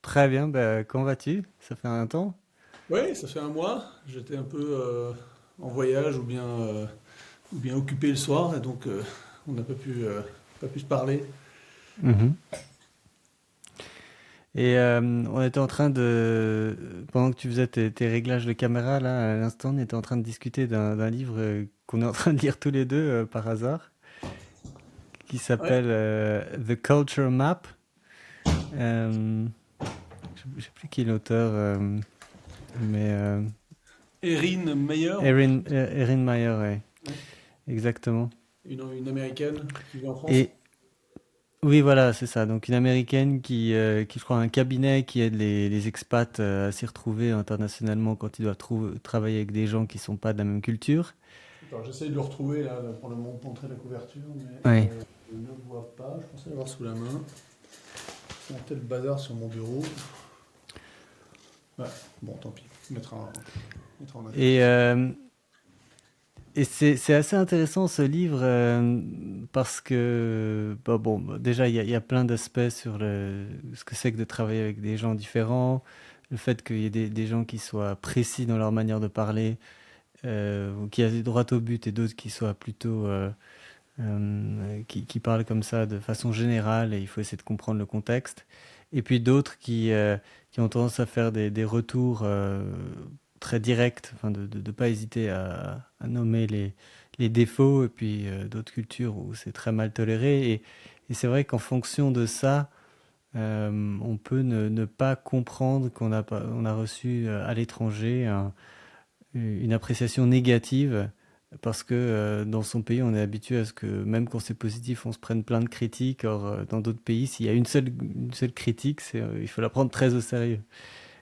Très bien, bah, comment vas-tu? Ça fait un temps? Oui, ça fait un mois. J'étais un peu en voyage ou bien occupé le soir et donc on n'a pas pu se parler. Mhm. Et on était en train de, pendant que tu faisais tes réglages de caméra, là, à l'instant, on était en train de discuter d'un livre qu'on est en train de lire tous les deux par hasard, qui Ouais. s'appelle The Culture Map. Euh, je sais plus qui est l'auteur, mais Erin Meyer, Erin Meyer, ouais, ouais, exactement. une américaine qui vit en France. Et oui, voilà, c'est ça. Donc une américaine qui, je crois, a un cabinet qui aide les expats à s'y retrouver internationalement quand ils doivent travailler avec des gens qui sont pas de la même culture. Attends, j'essaie de le retrouver là pour le montrer la couverture, mais Ouais. je ne le vois pas. Je pensais l'avoir sous la main. C'est un tel bazar sur mon bureau. Ouais, bon, tant pis. On mettra en Et, affiche. euh, et c'est assez intéressant ce livre parce que, bah, bon, bah, déjà, il y a plein d'aspects sur ce que c'est que de travailler avec des gens différents, le fait qu'il y ait des gens qui soient précis dans leur manière de parler, ou qui aillent droit au but, et d'autres qui soient plutôt qui parlent comme ça de façon générale et il faut essayer de comprendre le contexte. Et puis d'autres qui ont tendance à faire des retours très directs, enfin de ne pas hésiter à nommer les défauts, et puis d'autres cultures où c'est très mal toléré. Et c'est vrai qu'en fonction de ça, on peut ne pas comprendre on a reçu à l'étranger une appréciation négative parce que dans son pays, on est habitué à ce que même quand c'est positif, on se prenne plein de critiques. Or, dans d'autres pays, s'il y a une seule critique, il faut la prendre très au sérieux.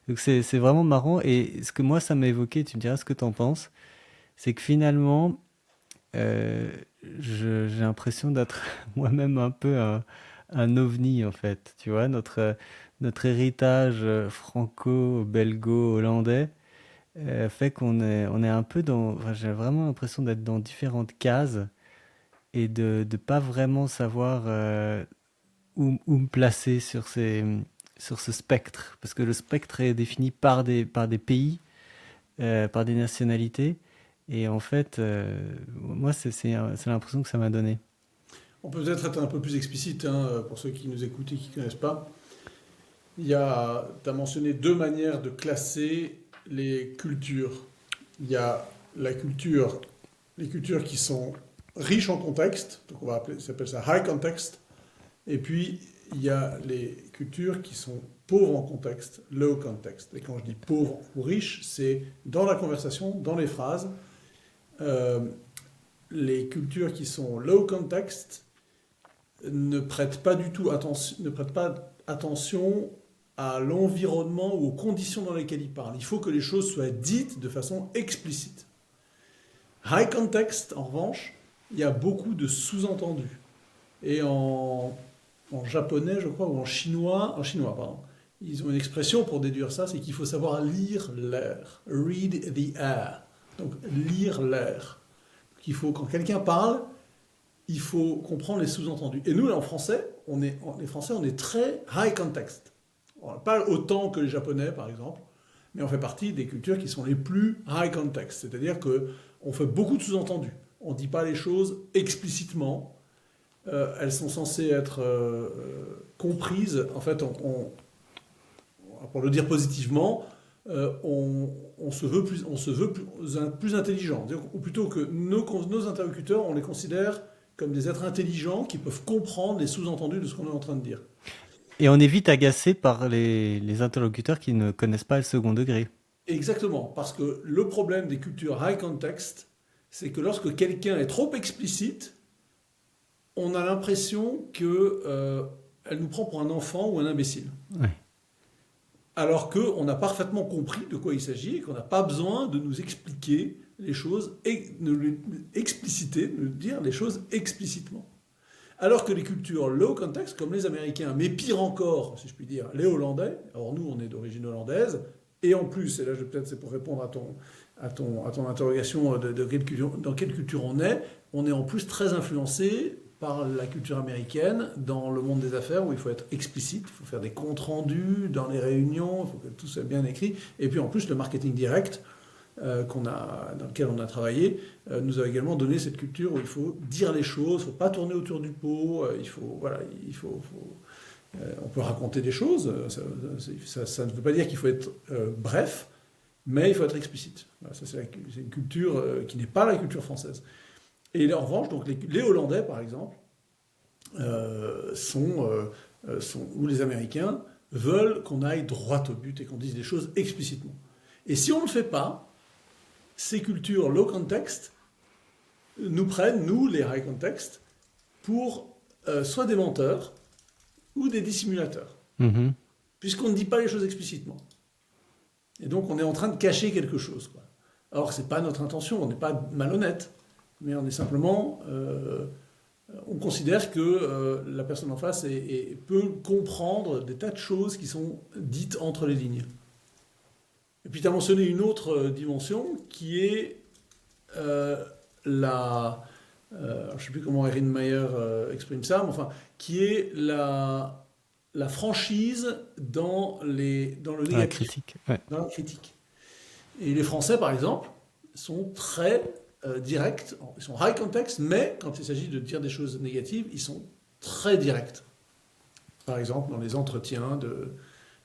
Donc c'est vraiment marrant. Et ce que moi, ça m'a évoqué, tu me diras ce que tu en penses, c'est que finalement, euh, j'ai l'impression d'être moi-même un peu un ovni, en fait. Tu vois, notre héritage franco-belgo-hollandais fait on est un peu dans. Enfin, j'ai vraiment l'impression d'être dans différentes cases et de pas vraiment savoir où me placer sur ce spectre. Parce que le spectre est défini par des pays, par des nationalités. Et en fait, moi, c'est l'impression que ça m'a donné. On peut peut-être être un peu plus explicite hein, pour ceux qui nous écoutent et qui ne connaissent pas. Tu as mentionné deux manières de classer les cultures. Il y a la culture, les cultures qui sont riches en contexte, donc ça s'appelle ça high context, et puis il y a les cultures qui sont pauvres en contexte, low context. Et quand je dis pauvre ou riche, c'est dans la conversation, dans les phrases. Euh, les cultures qui sont low context ne prêtent pas du tout attention, ne prêtent pas attention à l'environnement ou aux conditions dans lesquelles ils parlent. Il faut que les choses soient dites de façon explicite. High context, en revanche, il y a beaucoup de sous-entendus. Et en japonais, je crois, ou en chinois, pardon, ils ont une expression pour déduire ça, c'est qu'il faut savoir lire l'air. Read the air. Donc, lire l'air. Il faut, quand quelqu'un parle, il faut comprendre les sous-entendus. Et nous, là, en français, les Français, on est très high context. Pas autant que les Japonais, par exemple, mais on fait partie des cultures qui sont les plus high context. C'est-à-dire qu'on fait beaucoup de sous-entendus. On ne dit pas les choses explicitement. Elles sont censées être comprises. En fait, pour le dire positivement, on se veut plus intelligent. Ou plutôt que nos interlocuteurs, on les considère comme des êtres intelligents qui peuvent comprendre les sous-entendus de ce qu'on est en train de dire. Et on est vite agacé par les interlocuteurs qui ne connaissent pas le second degré. Exactement, parce que le problème des cultures high context, c'est que lorsque quelqu'un est trop explicite, on a l'impression que elle nous prend pour un enfant ou un imbécile. Ouais. Alors qu'on a parfaitement compris de quoi il s'agit et qu'on n'a pas besoin de nous expliquer les choses et de nous expliciter, de nous dire les choses explicitement. Alors que les cultures low context, comme les Américains, mais pire encore, si je puis dire, les Hollandais, alors nous on est d'origine hollandaise, et en plus, et là peut-être c'est pour répondre à ton interrogation dans quelle culture on est en plus très influencé par la culture américaine dans le monde des affaires où il faut être explicite, il faut faire des comptes rendus dans les réunions, il faut que tout soit bien écrit. Et puis en plus, le marketing direct dans lequel on a travaillé nous a également donné cette culture où il faut dire les choses, il ne faut pas tourner autour du pot, on peut raconter des choses, ça ne veut pas dire qu'il faut être bref, mais il faut être explicite. Voilà, ça, c'est une culture qui n'est pas la culture française. Et en revanche, donc, les Hollandais, par exemple, ou les Américains, veulent qu'on aille droit au but et qu'on dise des choses explicitement. Et si on ne le fait pas, ces cultures low context nous prennent, nous, les high context, pour soit des menteurs ou des dissimulateurs, puisqu'on ne dit pas les choses explicitement. Et donc, on est en train de cacher quelque chose, quoi. Or, ce n'est pas notre intention, on n'est pas malhonnête, mais on est simplement... on considère que la personne en face peut comprendre des tas de choses qui sont dites entre les lignes. Et puis, tu as mentionné une autre dimension qui est je ne sais plus comment Erin Meyer exprime ça, mais enfin, qui est la franchise dans le négatif. Dans la critique. Ouais. Dans la critique. Et les Français, par exemple, sont très directs, ils sont high context, mais quand il s'agit de dire des choses négatives, ils sont très directs. Par exemple, dans les entretiens,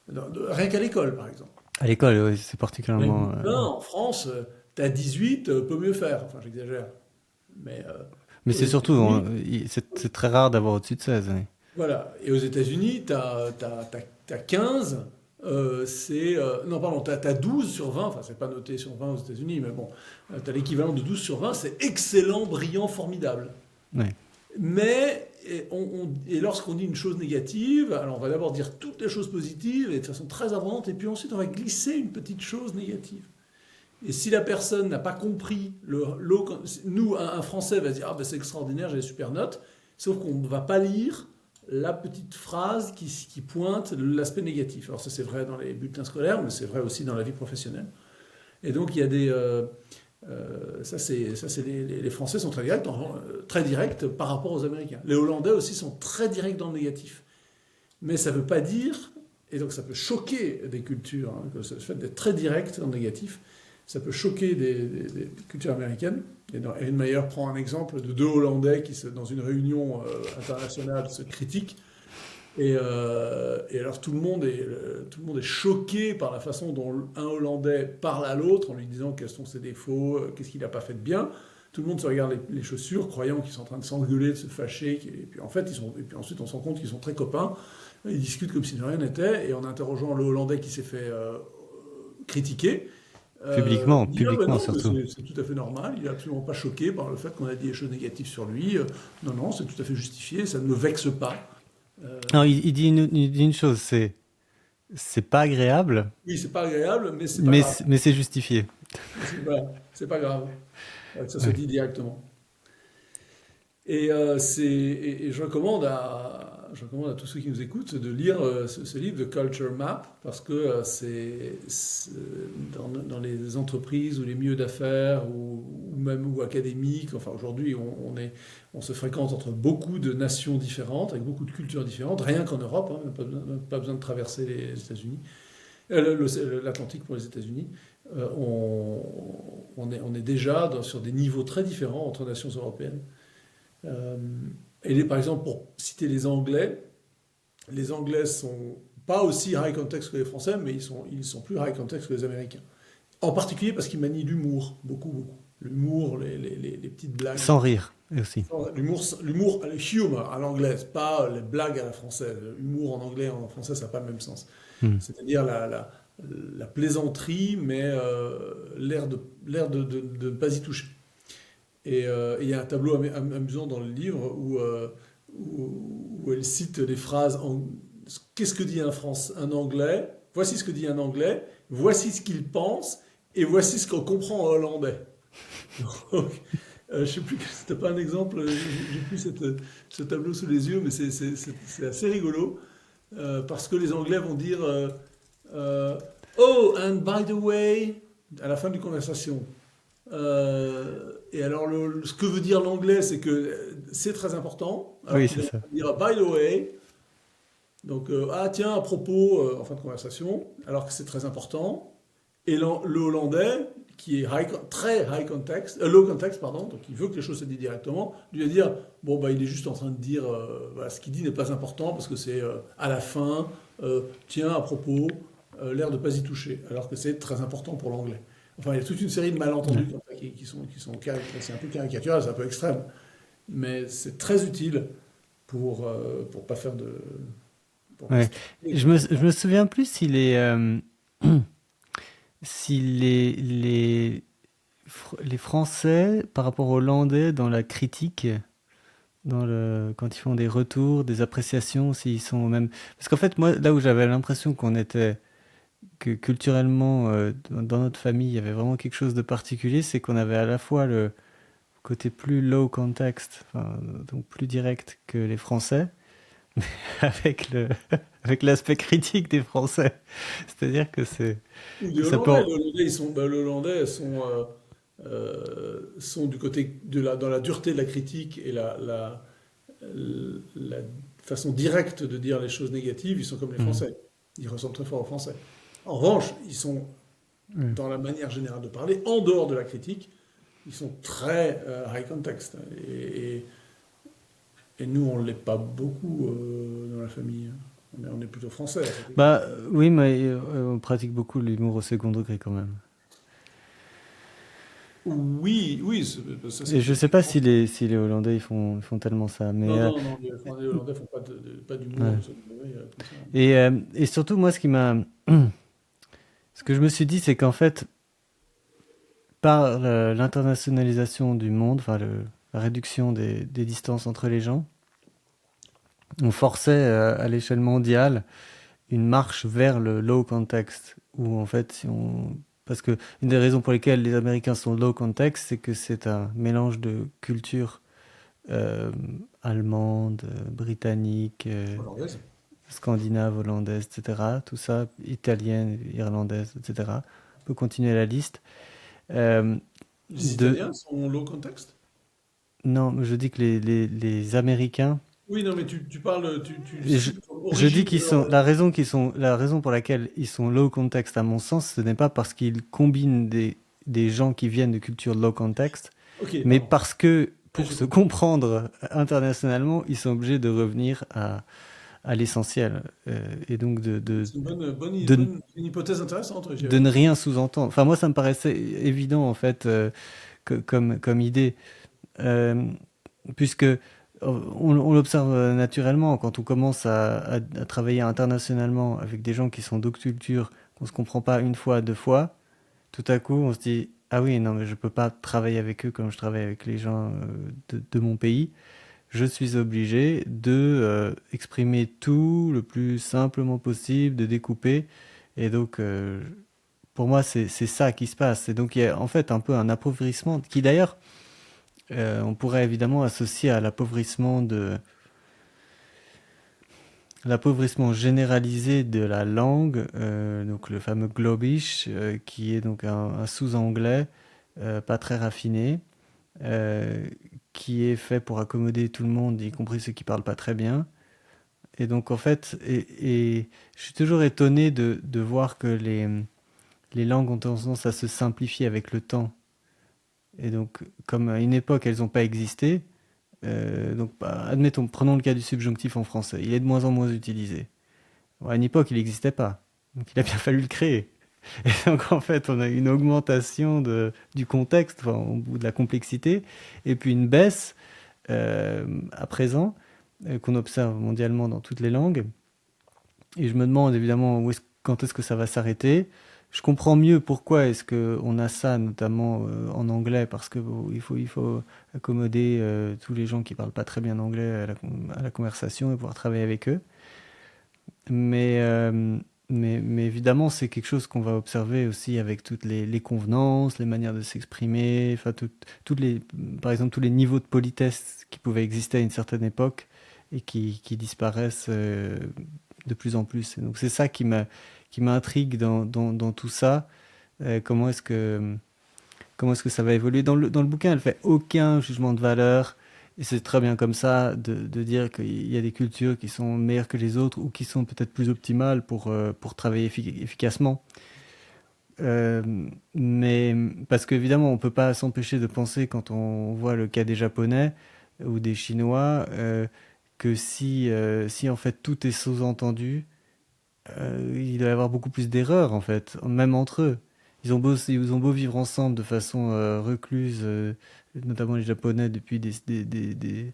rien qu'à l'école, par exemple. À l'école, oui, c'est particulièrement... En France, t'as 18, peut mieux faire. Enfin, j'exagère. Mais c'est surtout, c'est très rare d'avoir au-dessus de 16. Oui. Voilà. Et aux États-Unis, t'as 15, non, pardon, t'as 12 sur 20, enfin, c'est pas noté sur 20 aux États-Unis, mais bon, t'as l'équivalent de 12 sur 20, c'est excellent, brillant, formidable. Oui. Mais, et lorsqu'on dit une chose négative, alors on va d'abord dire toutes les choses positives, et de façon très abondante, et puis ensuite on va glisser une petite chose négative. Et si la personne n'a pas compris, nous, un Français va se dire « Ah ben c'est extraordinaire, j'ai des super notes », sauf qu'on ne va pas lire la petite phrase qui pointe l'aspect négatif. Alors ça c'est vrai dans les bulletins scolaires, mais c'est vrai aussi dans la vie professionnelle. Et donc il y a des... les Français sont très directs par rapport aux Américains. Les Hollandais aussi sont très directs dans le négatif. Mais ça ne veut pas dire, et donc ça peut choquer des cultures, que le fait d'être très direct dans le négatif, ça peut choquer des cultures américaines. Et Erin Meyer prend un exemple de 2 Hollandais qui, dans une réunion internationale, se critiquent. Et alors tout le monde est choqué par la façon dont un Hollandais parle à l'autre en lui disant quels sont ses défauts, qu'est-ce qu'il n'a pas fait de bien. Tout le monde se regarde les chaussures, croyant qu'ils sont en train de s'engueuler, de se fâcher. Et puis ensuite on se rend compte qu'ils sont très copains. Ils discutent comme si de rien n'était. Et en interrogeant le Hollandais qui s'est fait critiquer, publiquement non, surtout. C'est tout à fait normal. Il n'est absolument pas choqué par le fait qu'on a dit des choses négatives sur lui. Non, c'est tout à fait justifié. Ça ne me vexe pas. Non, il dit une chose, c'est pas agréable. Oui, c'est pas agréable, mais c'est pas grave. Mais c'est justifié. C'est pas grave. Ça se dit directement. Et je recommande à tous ceux qui nous écoutent de lire ce livre, The Culture Map, parce que c'est dans les entreprises ou les milieux d'affaires ou académiques. Enfin, aujourd'hui, on se fréquente entre beaucoup de nations différentes, avec beaucoup de cultures différentes, rien qu'en Europe, hein, on n'a pas besoin de traverser les États-Unis, l'Atlantique pour les États-Unis. On est déjà sur des niveaux très différents entre nations européennes. Par exemple, pour citer les Anglais sont pas aussi high context que les Français, mais ils sont plus high context que les Américains. En particulier parce qu'ils manient l'humour, beaucoup. L'humour, les petites blagues. Sans rire, aussi. L'humour, le humor à l'anglais, c'est pas les blagues à la française. L'humour en anglais, en français, ça n'a pas le même sens. C'est-à-dire la plaisanterie, mais l'air de ne pas y toucher. Et il y a un tableau amusant dans le livre où elle cite les phrases qu'est-ce que dit un Anglais, voici ce que dit un Anglais, voici ce qu'il pense, et voici ce qu'on comprend en hollandais. Donc, je ne sais plus, c'était pas un exemple, j'ai plus ce tableau sous les yeux, mais c'est assez rigolo, parce que les Anglais vont dire oh, and by the way, à la fin d'une conversation. Et alors, ce que veut dire l'anglais, c'est que c'est très important, alors Oui, qu'il c'est est en ça. train de dire by the way, donc ah tiens, à propos, en fin de conversation, alors que c'est très important. Et le hollandais, qui est très high context, low context, pardon, donc il veut que les choses se disent directement, lui va dire, bon, bah, il est juste en train de dire, voilà, ce qu'il dit n'est pas important parce que c'est à la fin, tiens, à propos, l'air de pas y toucher, alors que c'est très important pour l'anglais. Enfin, il y a toute une série de malentendus Ouais. comme ça c'est un peu caricatural, c'est un peu extrême, mais c'est très utile pour pas faire de, pour pas Ouais. se tromper, quoi. Je me souviens plus si si les Français, par rapport aux Hollandais, dans la critique, quand ils font des retours, des appréciations, s'ils sont au même. Parce qu'en fait, moi, là où j'avais l'impression que culturellement, dans notre famille, il y avait vraiment quelque chose de particulier, c'est qu'on avait à la fois le côté plus low context, enfin, donc plus direct que les Français, avec avec l'aspect critique des Français. C'est-à-dire Ou des que ça peut, Hollandais. Les Hollandais, les Hollandais sont du côté dans la dureté de la critique et la façon directe de dire les choses négatives, ils sont comme les Mhm. Français. Ils ressemblent très fort aux Français. En revanche, ils sont, Ouais. dans la manière générale de parler, en dehors de la critique, ils sont très high context. Et nous, on ne l'est pas beaucoup dans la famille. On est plutôt français à cet égard. Bah oui, mais on pratique beaucoup l'humour au second degré quand même. Oui, oui, ça Et c'est je sais pas si les Hollandais ils font tellement ça, mais non, non, non, les Français et les Hollandais font pas d'humour ouais. de second degré comme ça. Et surtout moi ce que je me suis dit c'est qu'en fait par l'internationalisation du monde, la réduction des distances entre les gens, on forçait à l'échelle mondiale une marche vers le low context, où en fait, parce que une des raisons pour lesquelles les Américains sont low context, c'est que c'est un mélange de cultures euh, allemande, britannique, Hollandaise. scandinave, hollandaise, etc. Tout ça, italienne, irlandaise, etc. On peut continuer la liste. Euh, Les de, Italiens sont low context? non, je dis que les Américains. Oui, non, mais tu parles, tu Et cites comme je dis origine de qu'ils leur. sont la raison pour laquelle ils sont low context à mon sens, ce n'est pas parce qu'ils combinent des gens qui viennent de cultures low context, Ok, mais pardon. parce que Ouais, pour j'ai se compris. comprendre internationalement, ils sont obligés de revenir à l'essentiel et donc C'est une de, une hypothèse intéressante, oui, j'y de avais ne pas pensé. rien sous-entendre. Enfin moi ça me paraissait évident en fait comme idée. Euh, puisque on l'observe naturellement quand on commence à travailler internationalement avec des gens qui sont d'autres cultures, qu'on se comprend pas une fois, deux fois, tout à coup on se dit ah oui non mais je peux pas travailler avec eux comme je travaille avec les gens de mon pays. Je suis obligé de exprimer tout le plus simplement possible, de découper. Et donc pour moi c'est ça qui se passe. Et donc il y a en fait un peu un appauvrissement qui d'ailleurs on pourrait évidemment associer à l'appauvrissement généralisé de la langue, donc le fameux globish, qui est donc un sous-anglais pas très raffiné, euh, qui est fait pour accommoder tout le monde, y compris ceux qui parlent pas très bien. Et donc en fait, et je suis toujours étonné de voir que les langues ont tendance à se simplifier avec le temps. Et donc, comme à une époque elles n'ont pas existé, donc, bah, admettons, prenons le cas du subjonctif en français. Il est de moins en moins utilisé. Bon, à une époque, il n'existait pas. Donc, il a bien fallu le créer. Et donc, en fait, on a une augmentation du contexte, enfin, au bout de la complexité, et puis une baisse à présent qu'on observe mondialement dans toutes les langues. Et je me demande évidemment quand est-ce que ça va s'arrêter. Je comprends mieux pourquoi est-ce qu'on a ça, notamment en anglais, parce que bon, il faut accommoder tous les gens qui parlent pas très bien anglais à la conversation et pouvoir travailler avec eux. Mais, euh, mais évidemment, c'est quelque chose qu'on va observer aussi avec toutes les convenances, les manières de s'exprimer, enfin, toutes par exemple, tous les niveaux de politesse qui pouvaient exister à une certaine époque et qui disparaissent de plus en plus. Et donc c'est ça qui m'intrigue dans tout ça. Comment est-ce que ça va évoluer dans le bouquin, elle fait aucun jugement de valeur Et c'est très bien comme ça de dire qu'il y a des cultures qui sont meilleures que les autres ou qui sont peut-être plus optimales pour travailler efficacement. Euh, mais parce qu'évidemment, on peut pas s'empêcher de penser quand on voit le cas des Japonais ou des Chinois que si en fait tout est sous-entendu, il doit y avoir beaucoup plus d'erreurs en fait, même entre eux. Ils ont beau vivre ensemble de façon recluse, notamment les Japonais depuis des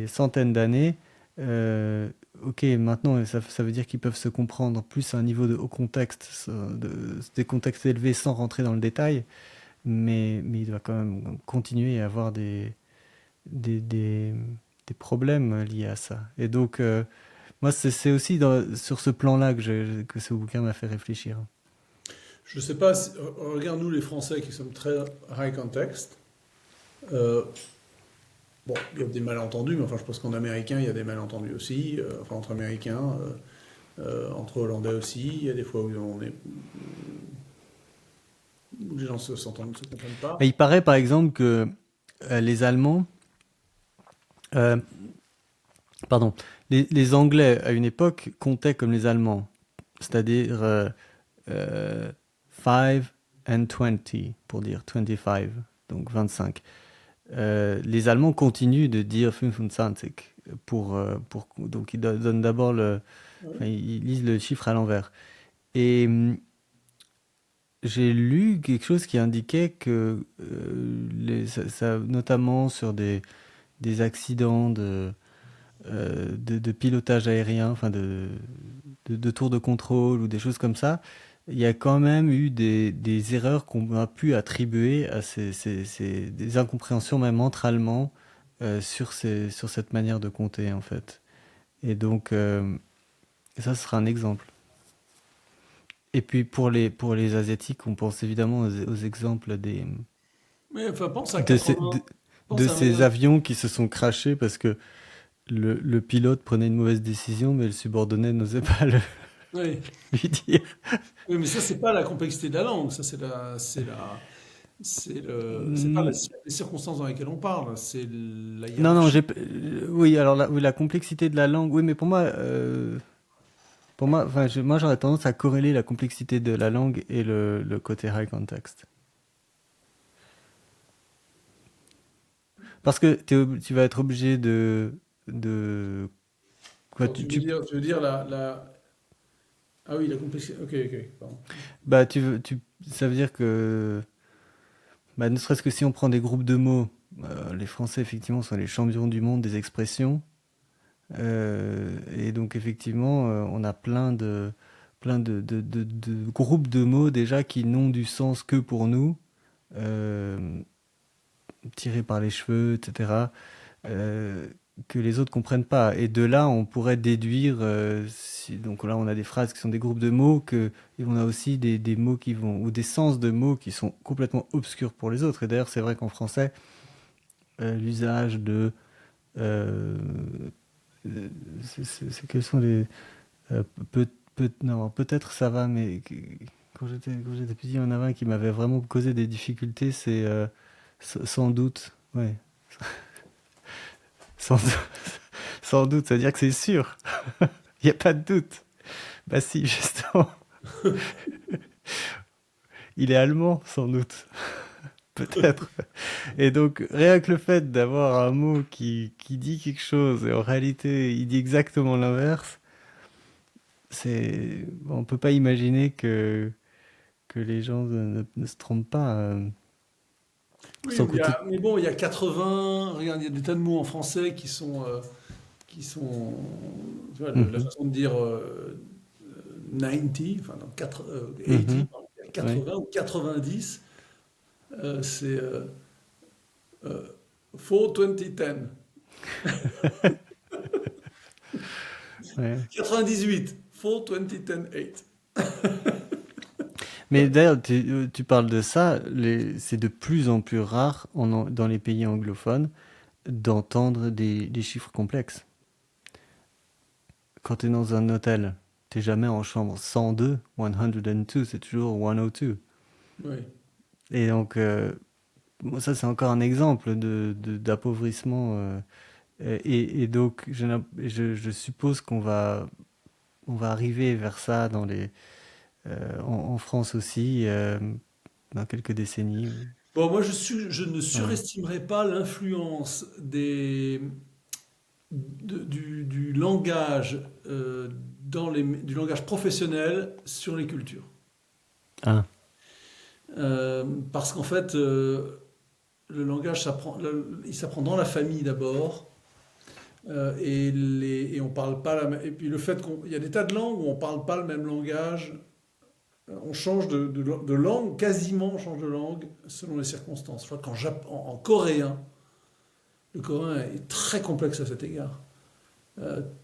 centaines d'années. Euh, ok, maintenant ça veut dire qu'ils peuvent se comprendre plus à un niveau de haut contexte, des contextes élevés sans rentrer dans le détail, mais il doit quand même continuer à avoir des, des, des problèmes liés à ça. Et donc, moi, c'est aussi sur ce plan-là que ce bouquin m'a fait réfléchir. Je sais pas, regarde nous les Français qui sommes très high context. Euh, bon, il y a des malentendus, mais enfin je pense qu'en américain il y a des malentendus aussi, enfin entre américains, entre Hollandais aussi. Il y a des fois où les gens s'entendent, se comprennent Mais pas. il paraît, par exemple, que les Allemands, euh, pardon, les Anglais à une époque comptaient comme les Allemands, c'est-à-dire 5 and 20 pour dire 25, donc 25. Les Allemands continuent de dire 25 donc ils donnent d'abord Ouais. enfin, ils lisent le chiffre à l'envers. Et j'ai lu quelque chose qui indiquait que notamment sur des accidents de pilotage aérien, enfin de tours de contrôle ou des choses comme ça, il y a quand même eu des erreurs qu'on a pu attribuer à des incompréhensions même entre Allemands sur cette manière de compter en fait. Et donc ça sera un exemple. Et puis pour les Asiatiques, on pense évidemment aux exemples Mais enfin pense à de, ces, 80, de, pense de à ces avions qui se sont crashés parce que le pilote prenait une mauvaise décision, mais le subordonné n'osait pas oui. lui dire. Oui, mais ça c'est pas la complexité de la langue, ça c'est pas Hmm, les circonstances dans lesquelles on parle, c'est la non, non, hiérarchie. oui, alors oui, la complexité de la langue, oui, mais pour moi, enfin, moi j'aurais tendance à corréler la complexité de la langue et le côté high context. Parce que tu vas être obligé de quoi, Attends, tu veux dire ah oui, la complexité. Ok, ok, pardon. bah, ça veut dire que, bah, ne serait-ce que si on prend des groupes de mots, les Français effectivement sont les champions du monde des expressions. Et donc effectivement, on a plein de groupes de mots déjà qui n'ont du sens que pour nous, euh, tirés par les cheveux, etc., euh, que les autres comprennent pas. Et de là, on pourrait déduire, donc là, on a des phrases qui sont des groupes de mots, et on a aussi des mots qui vont, ou des sens de mots qui sont complètement obscurs pour les autres. Et d'ailleurs, c'est vrai qu'en français, l'usage de euh, quels sont les euh, non, peut-être ça va, mais quand j'étais petit, il y en avait un qui m'avait vraiment causé des difficultés. C'est sans doute, ouais, sans, sans doute, ça veut dire que c'est sûr. Il n'y a pas de doute. Bah si, justement, il est allemand, sans doute, peut-être. Et donc, rien que le fait d'avoir un mot qui dit quelque chose et en réalité, il dit exactement l'inverse, on peut pas imaginer que les gens ne se trompent pas. Oui, Sans côté. mais bon, il y a 80. Regarde, il y a des tas de mots en français tu vois, la Mhm, façon de dire 90, enfin, non, 80, mhm, pardon, il y a ouais, 80 ou 90, c'est euh, for 2010. ouais. 98, for 2010 Mais d'ailleurs, tu parles de ça, c'est de plus en plus rare dans les pays anglophones d'entendre des chiffres complexes. Quand tu es dans un hôtel, t'es jamais en chambre 102, 102, c'est toujours 102. Oui. Et donc, bon, ça, c'est encore un exemple d'appauvrissement. Et donc, je suppose on va arriver vers ça en France aussi, dans quelques décennies. Bon, moi, je ne Ouais. surestimerai pas l'influence du langage, du langage professionnel sur les cultures. Ah, Parce qu'en fait, le langage il s'apprend dans la famille d'abord, et on parle pas et puis le fait qu'il y a des tas de langues où on parle pas le même langage, on change de langue, quasiment on change de langue selon les circonstances. Je crois en coréen, le coréen est très complexe à cet égard.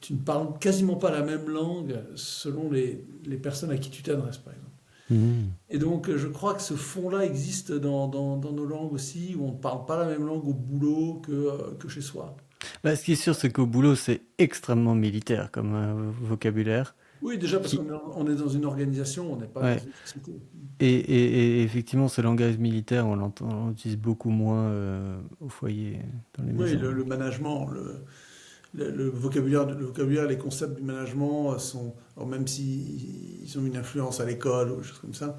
Tu ne parles quasiment pas la même langue selon les personnes à qui tu t'adresses, par exemple. mhm. Et donc, je crois que ce fond-là existe dans nos langues aussi, où on ne parle pas la même langue au boulot que chez soi. Bah, ce qui est sûr, c'est qu'au boulot, c'est extrêmement militaire comme vocabulaire. Oui, déjà parce Qui, on est dans une organisation, on n'est pas dans ouais. une société. Et effectivement, ce langage militaire, on l'utilise beaucoup moins au foyer, dans les Oui, maisons. le management, le vocabulaire, les concepts du management sont, alors même s'ils ont une influence à l'école ou des choses comme ça,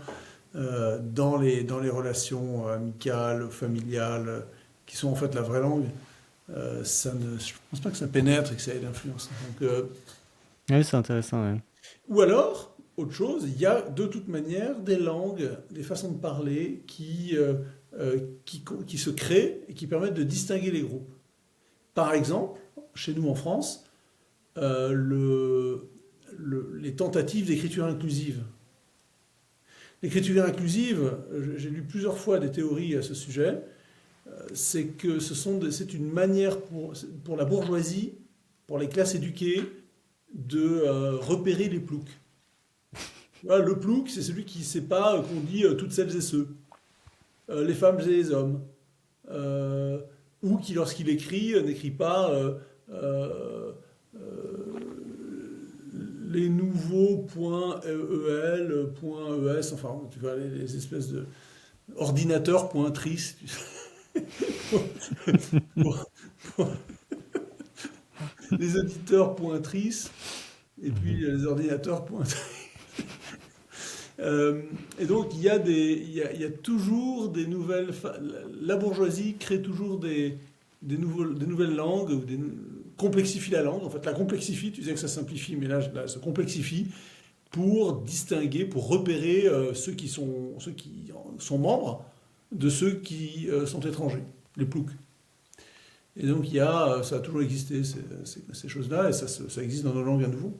dans les relations amicales, familiales, qui sont en fait la vraie langue, je pense pas que ça pénètre et que ça ait d'influence. Donc, Oui, c'est intéressant. Ouais. ou alors, autre chose, il y a de toute manière des langues, des façons de parler qui se créent et qui permettent de distinguer les groupes. Par exemple, chez nous en France, euh, le- les tentatives d'écriture inclusive. L'écriture inclusive, j'ai lu plusieurs fois des théories à ce sujet, c'est que c'est une manière pour la bourgeoisie, pour les classes éduquées, de repérer les ploucs. Voilà, le plouc, c'est celui qui ne sait pas qu'on dit toutes celles et ceux, les femmes et les hommes. Euh, ou qui, lorsqu'il écrit, n'écrit pas euh, les nouveaux.eel.es, enfin, tu vois, les espèces de ordinateur.tris, tu sais, pour, pour les auditeurs.tris, et puis Mhm. les ordinateurs.tris. Euh, et donc, il y a toujours des nouvelles. La bourgeoisie crée toujours des nouvelles langues, complexifie la langue. En fait, la complexifie, tu sais que ça simplifie, mais là se complexifie pour distinguer, pour repérer ceux qui sont membres de ceux qui sont étrangers, les ploucs. Et donc, ça a toujours existé, ces choses-là, et ça existe dans nos langues à nouveau.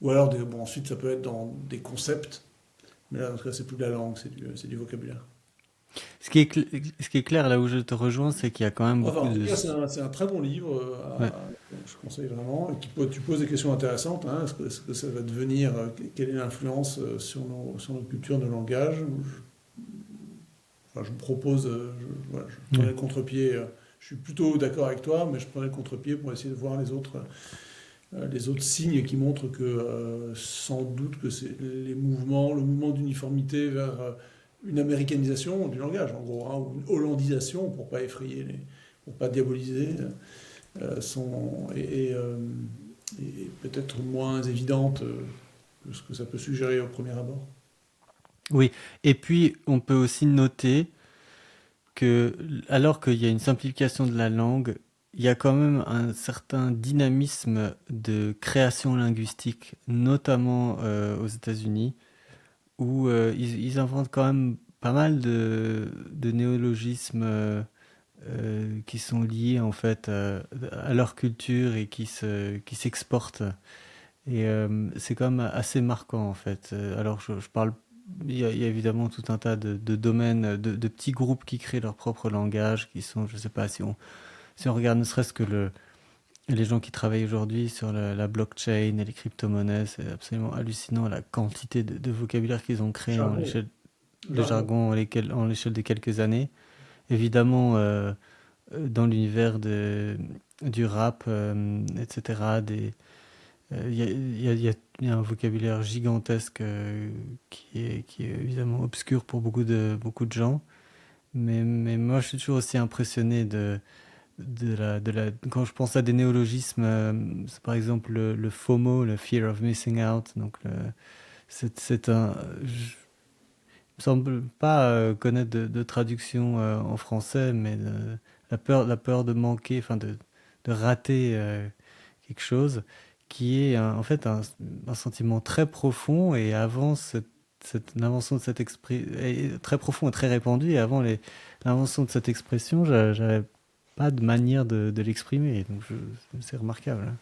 Ou alors, bon, ensuite, ça peut être dans des concepts. Mais là, en tout cas, c'est plus de la langue, c'est du vocabulaire. Ce qui est clair là où je te rejoins, c'est qu'il y a quand même Enfin, beaucoup en tout de... cas, c'est un très bon livre Ouais. je conseille vraiment. Et tu poses des questions intéressantes. Hein. Est-ce que ça va devenir quelle est l'influence sur nos cultures, nos langages enfin, je me propose, voilà, je prenais Ouais. le contre-pied. Je suis plutôt d'accord avec toi, mais je prenais le contre-pied pour essayer de voir les autres signes qui montrent que sans doute que c'est le mouvement d'uniformité vers une américanisation du langage, en gros, hein, ou une hollandisation pour pas effrayer, pour pas diaboliser, sont et peut-être moins évidente que ce que ça peut suggérer au premier abord. Oui. Et puis, on peut aussi noter que, alors qu'il y a une simplification de la langue, il y a quand même un certain dynamisme de création linguistique, notamment aux États-Unis, où ils inventent quand même pas mal de néologismes qui sont liés en fait à leur culture et qui s'exportent. Et c'est quand même assez marquant en fait. Alors je parle, il y a évidemment tout un tas de domaines, de petits groupes qui créent leur propre langage, qui sont, je sais pas, si on regarde ne serait-ce que les gens qui travaillent aujourd'hui sur la blockchain et les crypto-monnaies, c'est absolument hallucinant la quantité de vocabulaire qu'ils ont créé Jargon, de jargon. jargon en l'échelle de quelques années. Évidemment, dans l'univers du rap, etc., il y a un vocabulaire gigantesque qui est évidemment obscur pour beaucoup de gens. mais moi, je suis toujours aussi impressionné quand je pense à des néologismes, c'est par exemple le FOMO, le Fear of Missing Out. Donc, c'est un. Je me semble pas connaître de traduction en français, mais la peur de manquer, enfin de rater quelque chose, qui est en fait un sentiment très profond. Et avant l'invention de cette expression, très profond et très répandu, et avant l'invention de cette expression, j'avais pas de manière de l'exprimer. Donc c'est remarquable, hein.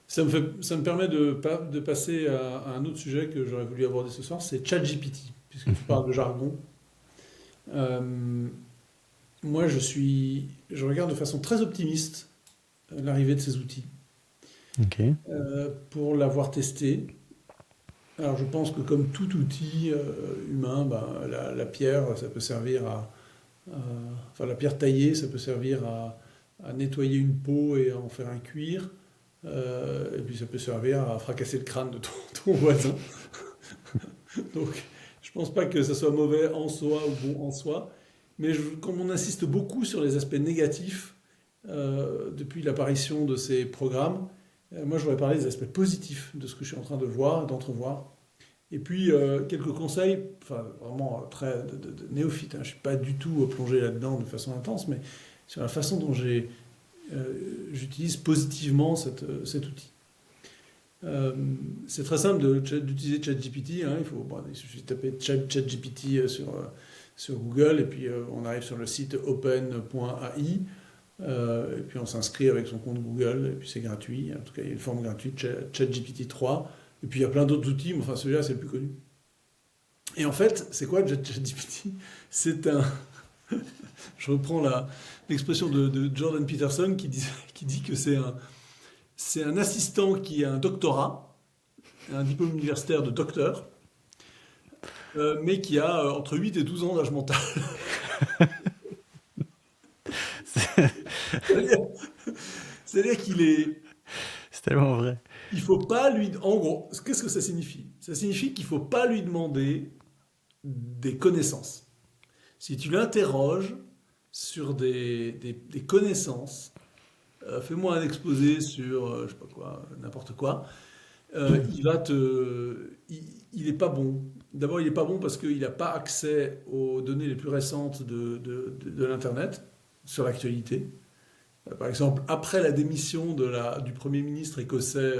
Ça me permet de passer à un autre sujet que j'aurais voulu aborder ce soir, c'est ChatGPT, puisque tu parles de jargon. Euh, Moi, je regarde de façon très optimiste l'arrivée de ces outils. Ok. Pour l'avoir testé, alors je pense que comme tout outil humain, ben, la pierre, ça peut servir à- enfin la pierre taillée, ça peut servir à nettoyer une peau et à en faire un cuir. Et puis ça peut servir à fracasser le crâne de ton voisin. Donc je pense pas que ça soit mauvais en soi ou bon en soi. Mais comme on insiste beaucoup sur les aspects négatifs depuis l'apparition de ces programmes, moi je voudrais parler des aspects positifs de ce que je suis en train de voir, d'entrevoir. Et puis quelques conseils, enfin vraiment très de néophyte, hein. Je ne suis pas du tout plongé là-dedans de façon intense, mais sur la façon dont j'utilise positivement cet outil. C'est très simple d'utiliser ChatGPT, hein. Il suffit de taper ChatGPT sur Google et puis on arrive sur le site open.ai et puis on s'inscrit avec son compte Google et puis c'est gratuit. En tout cas, il y a une forme gratuite, ChatGPT 3. Et puis il y a plein d'autres outils, mais enfin celui-là c'est le plus connu. Et en fait, c'est quoi ChatGPT? C'est un. Je reprends l'expression de Jordan Peterson qui dit que c'est un assistant qui a un doctorat, un diplôme universitaire de docteur, mais qui a entre 8 et 12 ans d'âge mental. C'est-à-dire c'est-à-dire qu'il est. C'est tellement vrai. Il faut pas lui. En gros, qu'est-ce que ça signifie? Ça signifie qu'il ne faut pas lui demander des connaissances. Si tu l'interroges sur des connaissances, fais-moi un exposé sur, je sais pas quoi, n'importe quoi, il va te. Il est pas bon. D'abord, il est pas bon parce qu'il n'a pas accès aux données les plus récentes de l'Internet sur l'actualité. Par exemple, après la démission du Premier ministre écossais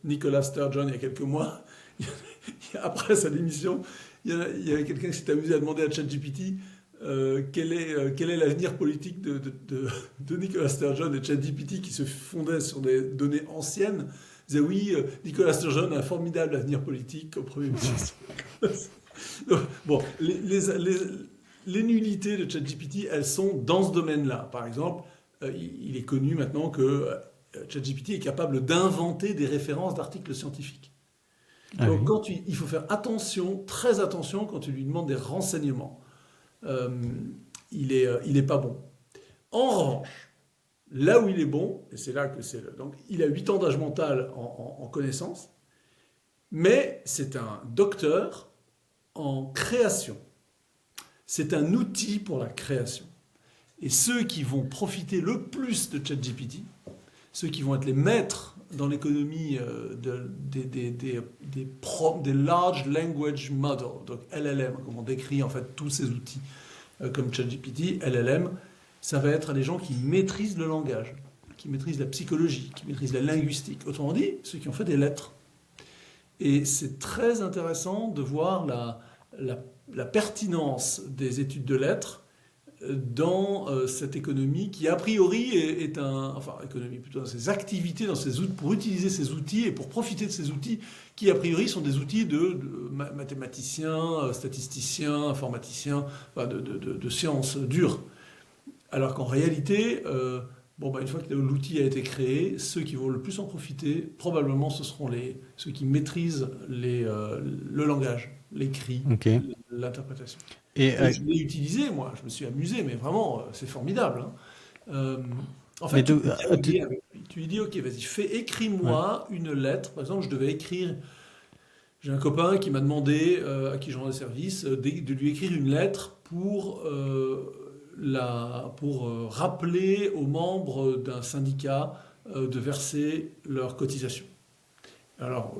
Nicola Sturgeon il y a quelques mois, après sa démission, il y avait quelqu'un qui s'est amusé à demander à ChatGPT quel est l'avenir politique de Nicola Sturgeon, et ChatGPT qui se fondait sur des données anciennes disait oui, Nicola Sturgeon a un formidable avenir politique au Premier ministre. Donc, bon, les nullités de ChatGPT, elles sont dans ce domaine-là. Par exemple, il est connu maintenant que ChatGPT est capable d'inventer des références d'articles scientifiques. Ah Donc oui. il faut faire attention, très attention quand tu lui demandes des renseignements. Euh, il est pas bon. En revanche, là où il est bon, et c'est là que c'est... Donc il a 8 ans d'âge mental en connaissance, mais c'est un docteur en création. C'est un outil pour la création. Et ceux qui vont profiter le plus de ChatGPT, ceux qui vont être les maîtres dans l'économie des Large Language Models, donc LLM, comme on décrit en fait tous ces outils comme ChatGPT, LLM, ça va être les gens qui maîtrisent le langage, qui maîtrisent la psychologie, qui maîtrisent la linguistique. Autrement dit, ceux qui ont fait des lettres. Et c'est très intéressant de voir la pertinence des études de lettres dans cette économie qui a priori est enfin économie plutôt dans ses activités, dans ses outils, pour utiliser ces outils et pour profiter de ces outils qui a priori sont des outils de mathématiciens, statisticiens, informaticiens, enfin, de sciences dures. Alors qu'en réalité, une fois que l'outil a été créé, ceux qui vont le plus en profiter, probablement ce seront ceux qui maîtrisent le langage, l'écrit, Ok. l'interprétation. Et Et je l'ai utilisé, moi, je me suis amusé, mais vraiment, c'est formidable, hein. Euh, En fait, mais tu donc, peux dialoguer avec lui. Tu lui dis, ok, vas-y, ouais. écris-moi une lettre. Par exemple, je devais écrire J'ai un copain qui m'a demandé, à qui je rendais service, de lui écrire une lettre pour rappeler aux membres d'un syndicat de verser leurs cotisations. Alors,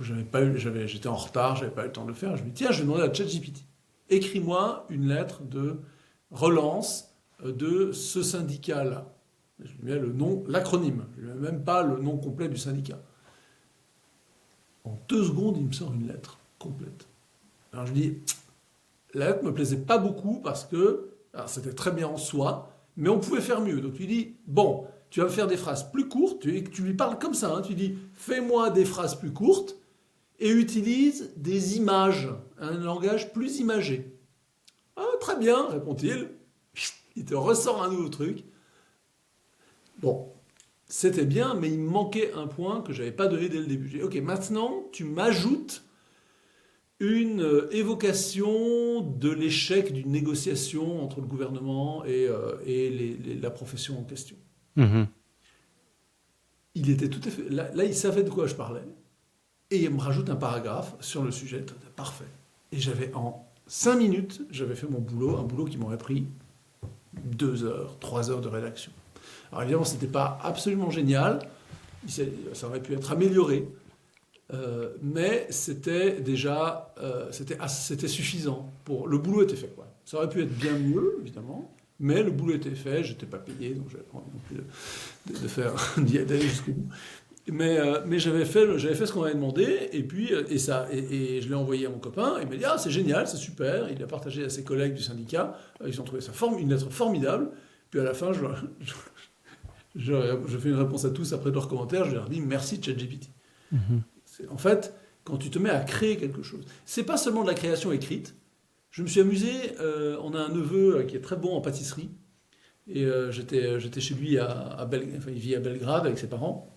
j'étais en retard, j'avais pas eu le temps de le faire. Je me dis, tiens, je vais demander à ChatGPT. Écris-moi une lettre de relance de ce syndicat-là. Je lui mets le nom, l'acronyme. Je lui mets même pas le nom complet du syndicat. En 2 secondes, il me sort une lettre complète. Alors je dis, la lettre me plaisait pas beaucoup parce que alors c'était très bien en soi, mais on pouvait faire mieux. Donc tu dis, bon, tu vas me faire des phrases plus courtes. Tu lui parles comme ça. Hein, tu dis, fais-moi des phrases plus courtes et utilise des images, un langage plus imagé. Ah, très bien, répond-il. Il te ressort un nouveau truc. Bon, c'était bien, mais il me manquait un point que je n'avais pas donné dès le début. J'ai dit, ok, maintenant, tu m'ajoutes une évocation de l'échec d'une négociation entre le gouvernement et la profession en question. Mhm. Il était tout à fait... Là, il savait de quoi je parlais. Et il me rajoute un paragraphe sur le sujet. Parfait. Et en 5 minutes, j'avais fait mon boulot, un boulot qui m'aurait pris 2 heures, 3 heures de rédaction. Alors évidemment, ce n'était pas absolument génial. Ça aurait pu être amélioré. Mais c'était déjà c'était suffisant. Le boulot était fait, quoi. Ça aurait pu être bien mieux, évidemment, mais le boulot était fait, je n'étais pas payé, donc je n'avais pas envie non plus d'aller jusqu'au bout. Mais j'avais fait ce qu'on m'avait demandé, et puis et je l'ai envoyé à mon copain, et il m'a dit, ah, c'est génial, c'est super. Il l'a partagé à ses collègues du syndicat, ils ont trouvé ça une lettre formidable. Puis à la fin, je fais une réponse à tous après leurs commentaires, je leur dis merci ChatGPT. Mhm. En fait, quand tu te mets à créer quelque chose, c'est pas seulement de la création écrite. Je me suis amusé, on a un neveu qui est très bon en pâtisserie, et j'étais chez lui il vit à Belgrade avec ses parents,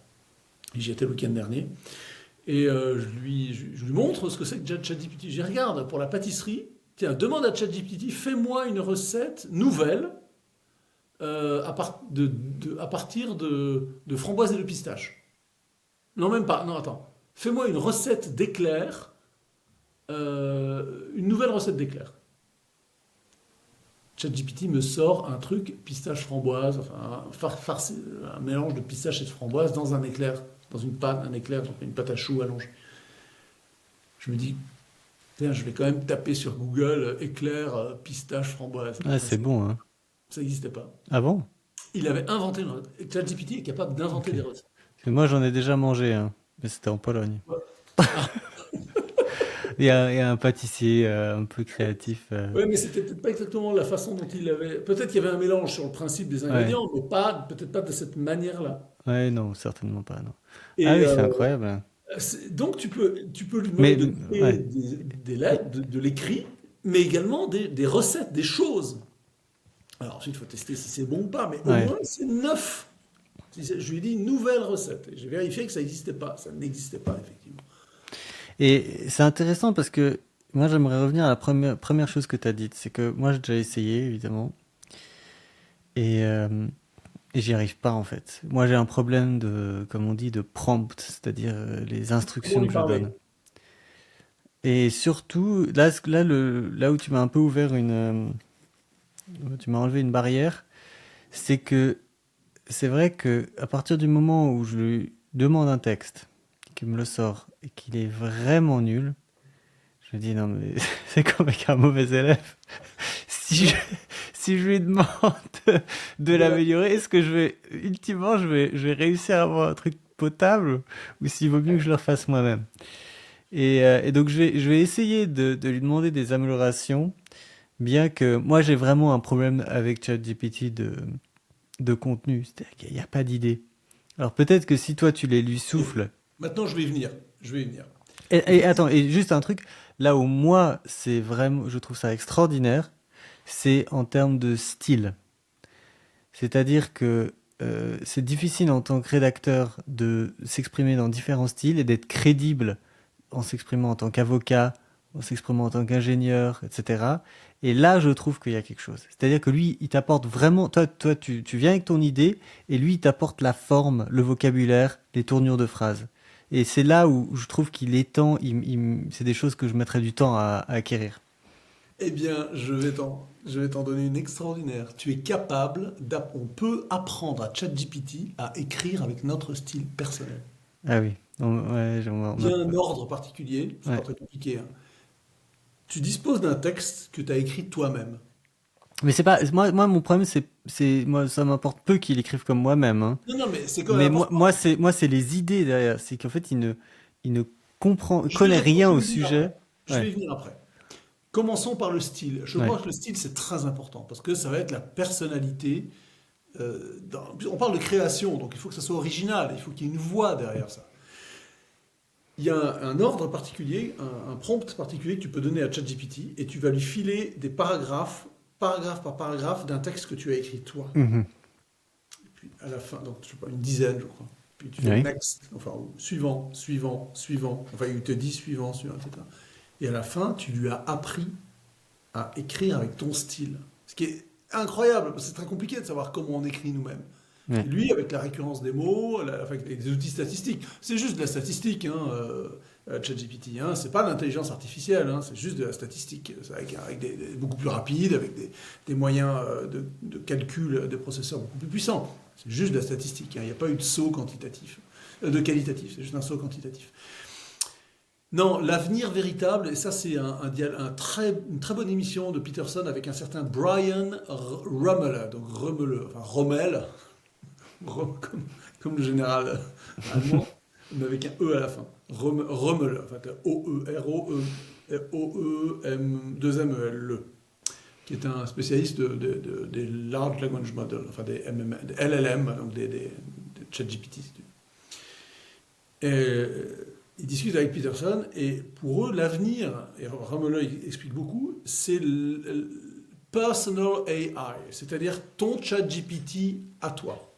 et j'y étais le week-end dernier, et je lui montre ce que c'est que ChatGPT. Je dis, regarde, pour la pâtisserie, tiens, demande à ChatGPT, fais-moi une recette nouvelle à partir de framboises et de pistaches. Non, même pas, non, attends. Fais-moi une recette d'éclair, une nouvelle recette d'éclair. ChatGPT me sort un truc pistache framboise, enfin un mélange de pistache et de framboise dans un éclair, dans une pâte, un éclair, donc une pâte à choux allongée. Je me dis, tiens, je vais quand même taper sur Google éclair pistache framboise. Ah, c'est bon, hein. Ça n'existait pas. Ah bon? Il avait inventé une recette. ChatGPT est capable d'inventer Ok. des recettes. Parce que moi, j'en ai déjà mangé, hein, mais c'était en Pologne. Ouais. Il y a un pâtissier un peu créatif. Oui, mais c'était peut-être pas exactement la façon dont il avait. Peut-être qu'il y avait un mélange sur le principe des Ouais. ingrédients, mais peut-être pas de cette manière-là. Ouais, non, certainement pas, non. Ah Et oui, c'est incroyable, hein. donc tu peux lui demander Mais, de créer ouais. des lettres, de l'écrit, mais également des recettes, des choses. Alors ensuite, il faut tester si c'est bon ou pas, mais au Ouais. moins c'est neuf. Je lui ai dit une nouvelle recette. Et j'ai vérifié que ça n'existait pas. Ça n'existait pas, effectivement. Et c'est intéressant parce que moi, j'aimerais revenir à la première chose que tu as dite. C'est que moi, j'ai déjà essayé, évidemment. Et, euh, et j'y arrive pas, en fait. Moi, j'ai un problème de, comme on dit, de prompt, c'est-à-dire les Comment instructions lui que je parler? donne. Et surtout, là où tu m'as un peu ouvert tu m'as enlevé une barrière, c'est que c'est vrai que à partir du moment où je lui demande un texte, qu'il me le sort et qu'il est vraiment nul, je me dis non mais c'est comme avec un mauvais élève. Si je, si je lui demande de De la- l'améliorer, est-ce que ultimement, je vais réussir à avoir un truc potable ou s'il vaut mieux que je le refasse moi-même? Et donc je vais essayer de lui demander des améliorations, bien que moi j'ai vraiment un problème avec ChatGPT de contenu, c'est-à-dire qu'il n'y a pas d'idée. Alors peut-être que si toi tu les lui Et souffles. maintenant, je vais y venir. Je vais y venir. Et Effectivement. attends, et juste un truc, là où moi c'est vraiment, je trouve ça extraordinaire, c'est en termes de style. C'est-à-dire que c'est difficile en tant que rédacteur de s'exprimer dans différents styles et d'être crédible en s'exprimant en tant qu'avocat, en s'exprimant en tant qu'ingénieur, etc. Et là, je trouve qu'il y a quelque chose. C'est-à-dire que lui, il t'apporte vraiment. Toi tu viens avec ton idée, et lui, il t'apporte la forme, le vocabulaire, les tournures de phrases. Et c'est là où je trouve qu'il est temps, c'est des choses que je mettrais du temps à acquérir. Eh bien, je vais t'en donner une extraordinaire. Tu es capable, on peut apprendre à ChatGPT à écrire avec notre style personnel. Ah oui, ouais, Il y a un ordre particulier, c'est pas ouais. très compliqué, hein. Tu disposes d'un texte que tu as écrit toi-même. Mais c'est pas, mon problème, moi, ça m'importe peu qu'il écrive comme moi-même, hein. Non, non, mais c'est quand même Mais important. moi, c'est les idées derrière. C'est qu'en fait, il ne connaît rien Je au vais y venir après. sujet. Je vais Ouais, y venir après. Commençons par le style. Je ouais. crois que le style, c'est très important parce que ça va être la personnalité. On parle de création, donc il faut que ça soit original, il faut qu'il y ait une voix derrière ça. Il y a un ordre particulier, un prompt particulier que tu peux donner à ChatGPT et tu vas lui filer des paragraphes, paragraphe par paragraphe, d'un texte que tu as écrit toi. Mhm. Et puis à la fin, donc je sais pas, une dizaine, je crois. Puis tu fais Oui. next, enfin ou suivant, suivant, suivant. Enfin, il te dit suivant, suivant, etc. Et à la fin, tu lui as appris à écrire avec ton style. Ce qui est incroyable, parce que c'est très compliqué de savoir comment on écrit nous-mêmes. Et Ouais. lui, avec la récurrence des mots, avec des outils statistiques, c'est juste de la statistique, hein, ChatGPT, hein, c'est pas de l'intelligence artificielle, hein, c'est juste de la statistique, c'est avec beaucoup plus rapide, avec des moyens de calcul de processeurs beaucoup plus puissants. C'est juste de la statistique, hein, il n'y a pas eu de saut quantitatif, de qualitatif, c'est juste un saut quantitatif. Non, l'avenir véritable, et ça c'est une très bonne émission de Peterson avec un certain Brian Rummel, donc Rummel, enfin Rommel, comme le général allemand, mais avec un E à la fin. Rummel, en fait, O-E-R-O-E-M-2-M-E-L-E, qui est un spécialiste des Large Language Models, enfin des LLM, donc des ChatGPT. Et ils discutent avec Peterson, et pour eux, l'avenir, et Rummel explique beaucoup, c'est le personal AI, c'est-à-dire ton ChatGPT à toi.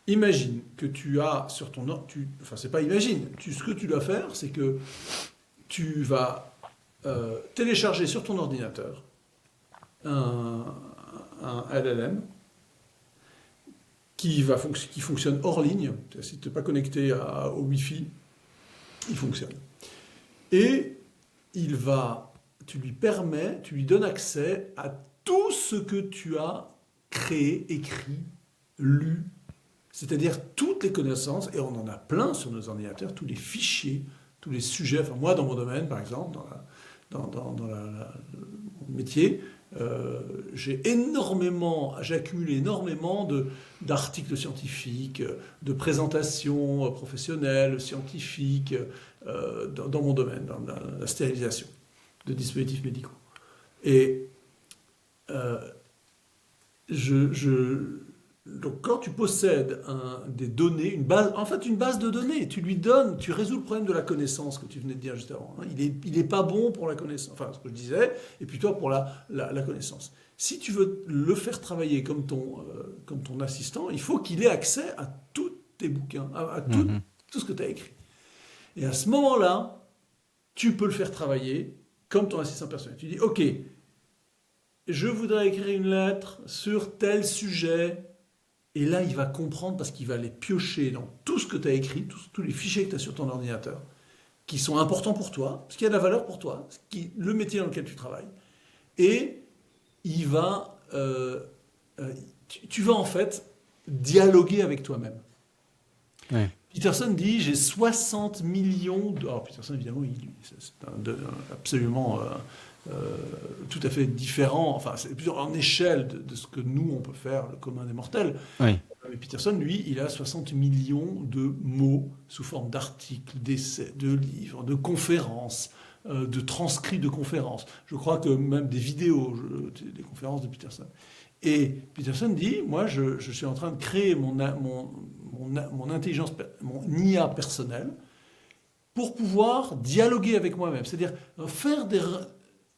Imagine que tu as sur ton... Enfin, c'est pas imagine. Ce que tu dois faire, c'est que tu vas télécharger sur ton ordinateur un, un LLM qui fonctionne hors ligne. Si tu n'es pas connecté au Wi-Fi, il fonctionne. Et tu lui donnes accès à tout ce que tu as créé, écrit, lu, c'est-à-dire toutes les connaissances, et on en a plein sur nos ordinateurs, tous les fichiers, tous les sujets. Enfin, moi, dans mon domaine, par exemple, mon métier, j'ai accumulé énormément d'articles scientifiques, de présentations professionnelles, scientifiques, dans mon domaine, dans la stérilisation de dispositifs médicaux. Et euh, donc quand tu possèdes des données, une base de données, tu résous le problème de la connaissance que tu venais de dire juste avant, hein. Il est pas bon pour la connaissance, enfin ce que je disais, et puis toi pour la connaissance. Si tu veux le faire travailler comme ton assistant, il faut qu'il ait accès à tous tes bouquins, à Mhm. tout ce que tu as écrit. Et à ce moment-là, tu peux le faire travailler comme ton assistant personnel. Tu dis, ok, je voudrais écrire une lettre sur tel sujet. Et là, il va comprendre parce qu'il va aller piocher dans tout ce que tu as écrit, tous les fichiers que tu as sur ton ordinateur, qui sont importants pour toi, parce qu'il y a de la valeur pour toi, le métier dans lequel tu travailles. Et il va, tu vas en fait dialoguer avec toi-même. Ouais. Peterson dit, j'ai 60 millions de... Alors Peterson, évidemment, absolument tout à fait différent, enfin c'est plutôt en échelle de ce que nous, on peut faire, le commun des mortels. Oui. Mais Peterson, lui, il a 60 millions de mots sous forme d'articles, d'essais, de livres, de conférences, de transcrits de conférences. Je crois que même des vidéos, des conférences de Peterson. Et Peterson dit, moi, je suis en train de créer mon intelligence, mon IA personnelle, pour pouvoir dialoguer avec moi-même. C'est-à-dire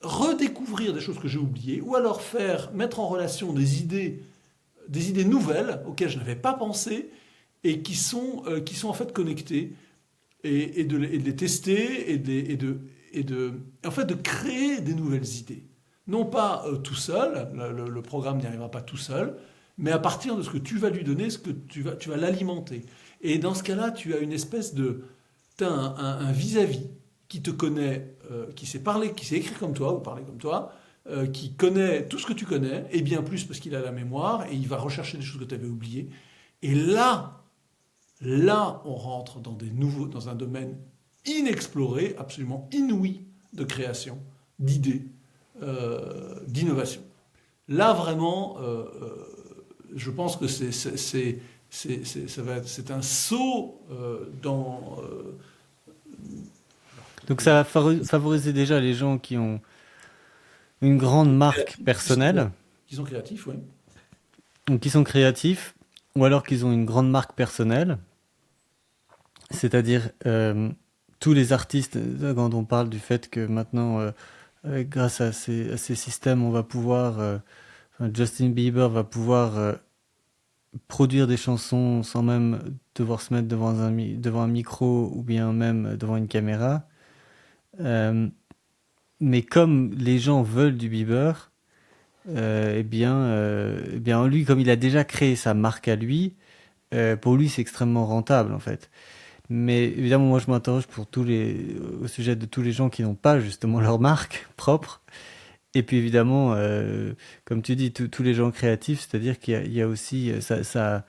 redécouvrir des choses que j'ai oubliées, ou alors mettre en relation des idées nouvelles auxquelles je n'avais pas pensé et qui sont en fait connectées, et de les tester en fait de créer des nouvelles idées. Non pas tout seul, le programme n'y arrivera pas tout seul, mais à partir de ce que tu vas lui donner, tu vas l'alimenter. Et dans ce cas-là, tu as une espèce de... Tu as un vis-à-vis qui te connaît, qui sait parler, qui sait écrire comme toi ou parler comme toi, qui connaît tout ce que tu connais, et bien plus parce qu'il a la mémoire, et il va rechercher des choses que tu avais oubliées. Et là, on rentre dans un domaine inexploré, absolument inouï de création, d'idées, d'innovation. Là, vraiment, je pense que c'est un saut dans... Donc ça va favoriser déjà les gens qui ont une grande marque personnelle, qui sont créatifs, oui. ou qui sont créatifs, ou alors qu'ils ont une grande marque personnelle. C'est-à-dire, tous les artistes, quand on parle du fait que maintenant, grâce à ces systèmes, on va pouvoir, enfin, Justin Bieber va pouvoir produire des chansons sans même devoir se mettre devant un micro ou bien même devant une caméra. Mais comme les gens veulent du Bieber, eh bien, lui, comme il a déjà créé sa marque à lui, pour lui, c'est extrêmement rentable en fait. Mais évidemment, moi, je m'interroge au sujet de tous les gens qui n'ont pas justement leur marque propre. Et puis évidemment, comme tu dis, tous les gens créatifs, c'est-à-dire qu'il y a aussi, ça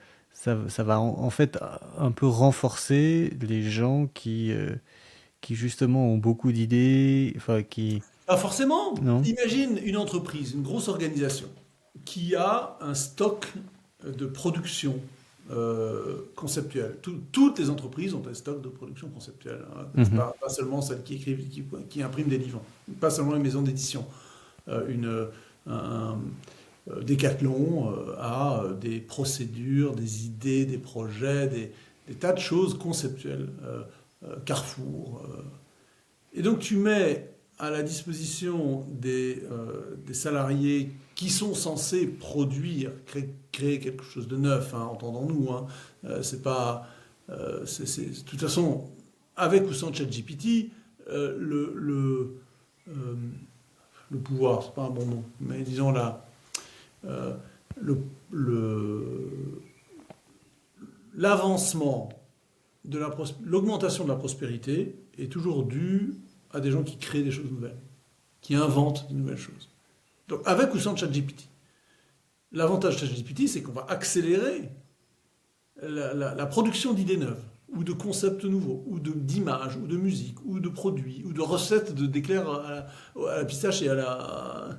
va en fait un peu renforcer les gens qui justement ont beaucoup d'idées, enfin qui, Pas forcément. non? Imagine une entreprise, une grosse organisation, qui a un stock de production conceptuelle. Toutes les entreprises ont un stock de production conceptuelle, hein. C'est Mhm. pas seulement celles qui écrivent, qui impriment des livres, pas seulement les maisons d'édition. Un Decathlon a des procédures, des idées, des projets, des tas de choses conceptuelles. Carrefour. Et donc tu mets à la disposition des salariés qui sont censés produire, créer quelque chose de neuf, hein, entendons-nous. Hein. C'est pas, de toute façon, avec ou sans ChatGPT, euh, le pouvoir, c'est pas un bon mot, mais disons là, euh, le, l'avancement l'augmentation de la prospérité est toujours due à des gens qui créent des choses nouvelles, qui inventent de nouvelles choses. Donc avec ou sans ChatGPT. L'avantage de ChatGPT, c'est qu'on va accélérer la production d'idées neuves, ou de concepts nouveaux, ou d'images, ou de musique, ou de produits, ou de recettes d'éclairs à la pistache et à la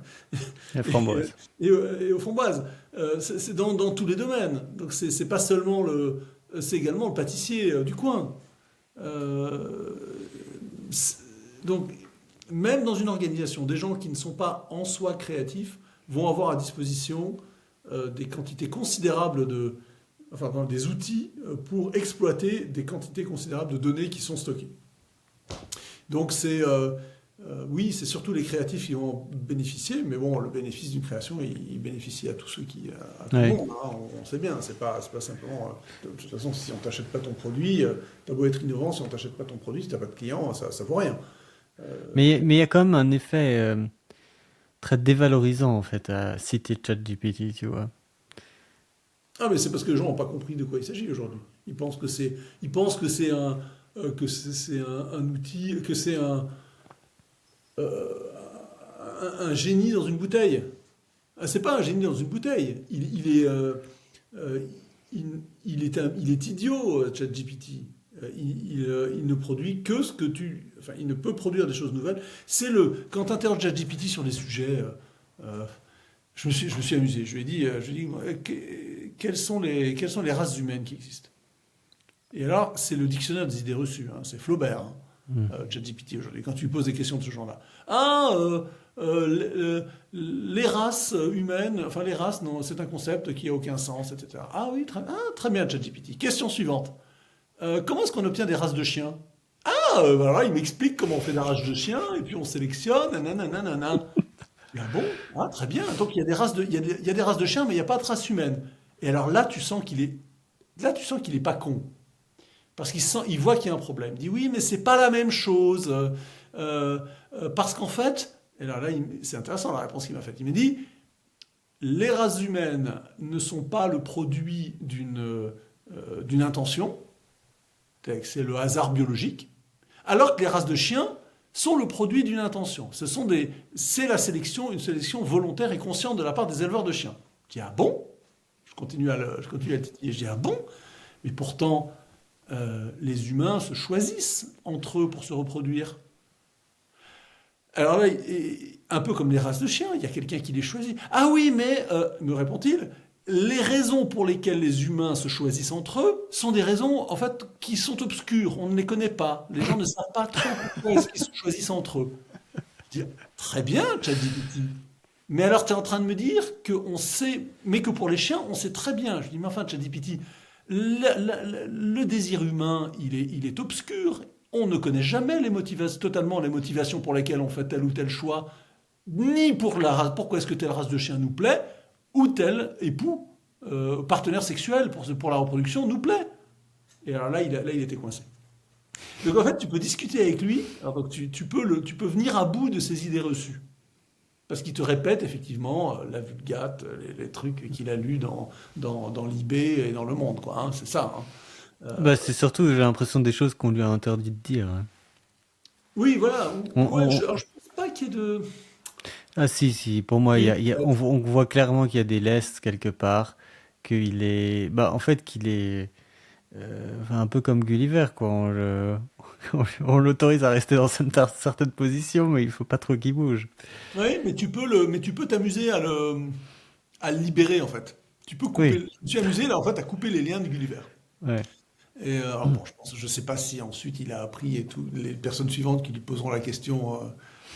La framboise. et aux framboises. C'est dans tous les domaines. Donc c'est pas seulement c'est également le pâtissier du coin. Euh, donc même dans une organisation, des gens qui ne sont pas en soi créatifs vont avoir à disposition des quantités considérables enfin des outils pour exploiter des quantités considérables de données qui sont stockées. Donc oui, c'est surtout les créatifs qui vont en bénéficier, mais bon, le bénéfice d'une création, il bénéficie à tous ceux à tout le Ouais. monde, hein, on sait bien, c'est pas simplement, de toute façon, si on t'achète pas ton produit, t'as beau être innovant, si on t'achète pas ton produit, si t'as pas de clients, ça vaut rien. Mais il y a quand même un effet très dévalorisant en fait à citer ChatGPT, tu vois. Ah, mais c'est parce que les gens n'ont pas compris de quoi il s'agit aujourd'hui. Ils pensent que c'est un outil, que c'est euh, un génie dans une bouteille. Ah, c'est pas un génie dans une bouteille. Euh, il est idiot, ChatGPT. Il ne produit que ce que enfin, il ne peut produire des choses nouvelles. Quand tu interroges ChatGPT sur des sujets, euh, je me suis amusé. Je lui ai dit, quelles sont les races humaines qui existent? Et alors, c'est le dictionnaire des idées reçues, hein, c'est Flaubert, hein, Mm. ChatGPT aujourd'hui, quand tu lui poses des questions de ce genre-là. Ah, les races humaines, enfin les races, non, c'est un concept qui n'a aucun sens, etc. Ah oui, très bien, ChatGPT. Question suivante. Comment est-ce qu'on obtient des races de chiens? Ah, voilà, il m'explique comment on fait des races de chiens, et puis on sélectionne, nanana. Ah bon? Ah, très bien. Donc il y a des races il y a des races de chiens, mais il n'y a pas de race humaine. Et alors là, tu sens qu'il est pas con. Parce il voit qu'il y a un problème. Il dit oui, mais c'est pas la même chose. Parce qu'en fait, et là, c'est intéressant la réponse qu'il m'a faite. Il m'a dit les races humaines ne sont pas le produit d'une intention. c'est le hasard biologique, alors que les races de chiens sont le produit d'une intention. C'est la sélection, une sélection volontaire et consciente de la part des éleveurs de chiens. Je dis, ah bon? Je continue à titiller, je dis, ah bon? Mais pourtant, les humains se choisissent entre eux pour se reproduire. Alors là, un peu comme les races de chiens, il y a quelqu'un qui les choisit. Ah oui, mais, me répond-il, les raisons pour lesquelles les humains se choisissent entre eux sont des raisons, en fait, qui sont obscures. On ne les connaît pas. Les gens ne savent pas trop pourquoi est-ce qu'ils se choisissent entre eux. Je dis, très bien, ChatGPT. Mais alors, tu es en train de me dire qu'on sait, mais que pour les chiens, on sait très bien. Je dis, mais enfin, ChatGPT, le désir humain, il est obscur. On ne connaît jamais totalement les motivations pour lesquelles on fait tel ou tel choix, ni pour la race, pourquoi est-ce que telle race de chien nous plaît, ou tel époux, partenaire sexuel pour la reproduction nous plaît. Et alors là, il était coincé. Donc en fait, tu peux discuter avec lui, alors donc tu peux venir à bout de ses idées reçues. Parce qu'il te répète effectivement la Vulgate, les trucs qu'il a lus dans l'IB et dans Le Monde, quoi. Hein, c'est ça. Hein. Bah, c'est surtout, j'ai l'impression des choses qu'on lui a interdit de dire, hein. Oui, voilà. On, Ouais, on- alors, je pense pas qu'il y ait de. Ah si, si, pour moi, Oui, on voit clairement qu'il y a des lestes quelque part, qu'il est... Bah, en fait, qu'il est enfin, un peu comme Gulliver, quoi. On l'autorise à rester dans une certaine position, mais il faut pas trop qu'il bouge. oui, mais tu peux t'amuser à le libérer en fait. Tu peux couper. Oui, Je me suis amusé là en fait à couper les liens de Gulliver. ouais. Et alors bon, je sais pas si ensuite il a appris et tout. Les personnes suivantes qui lui poseront la question,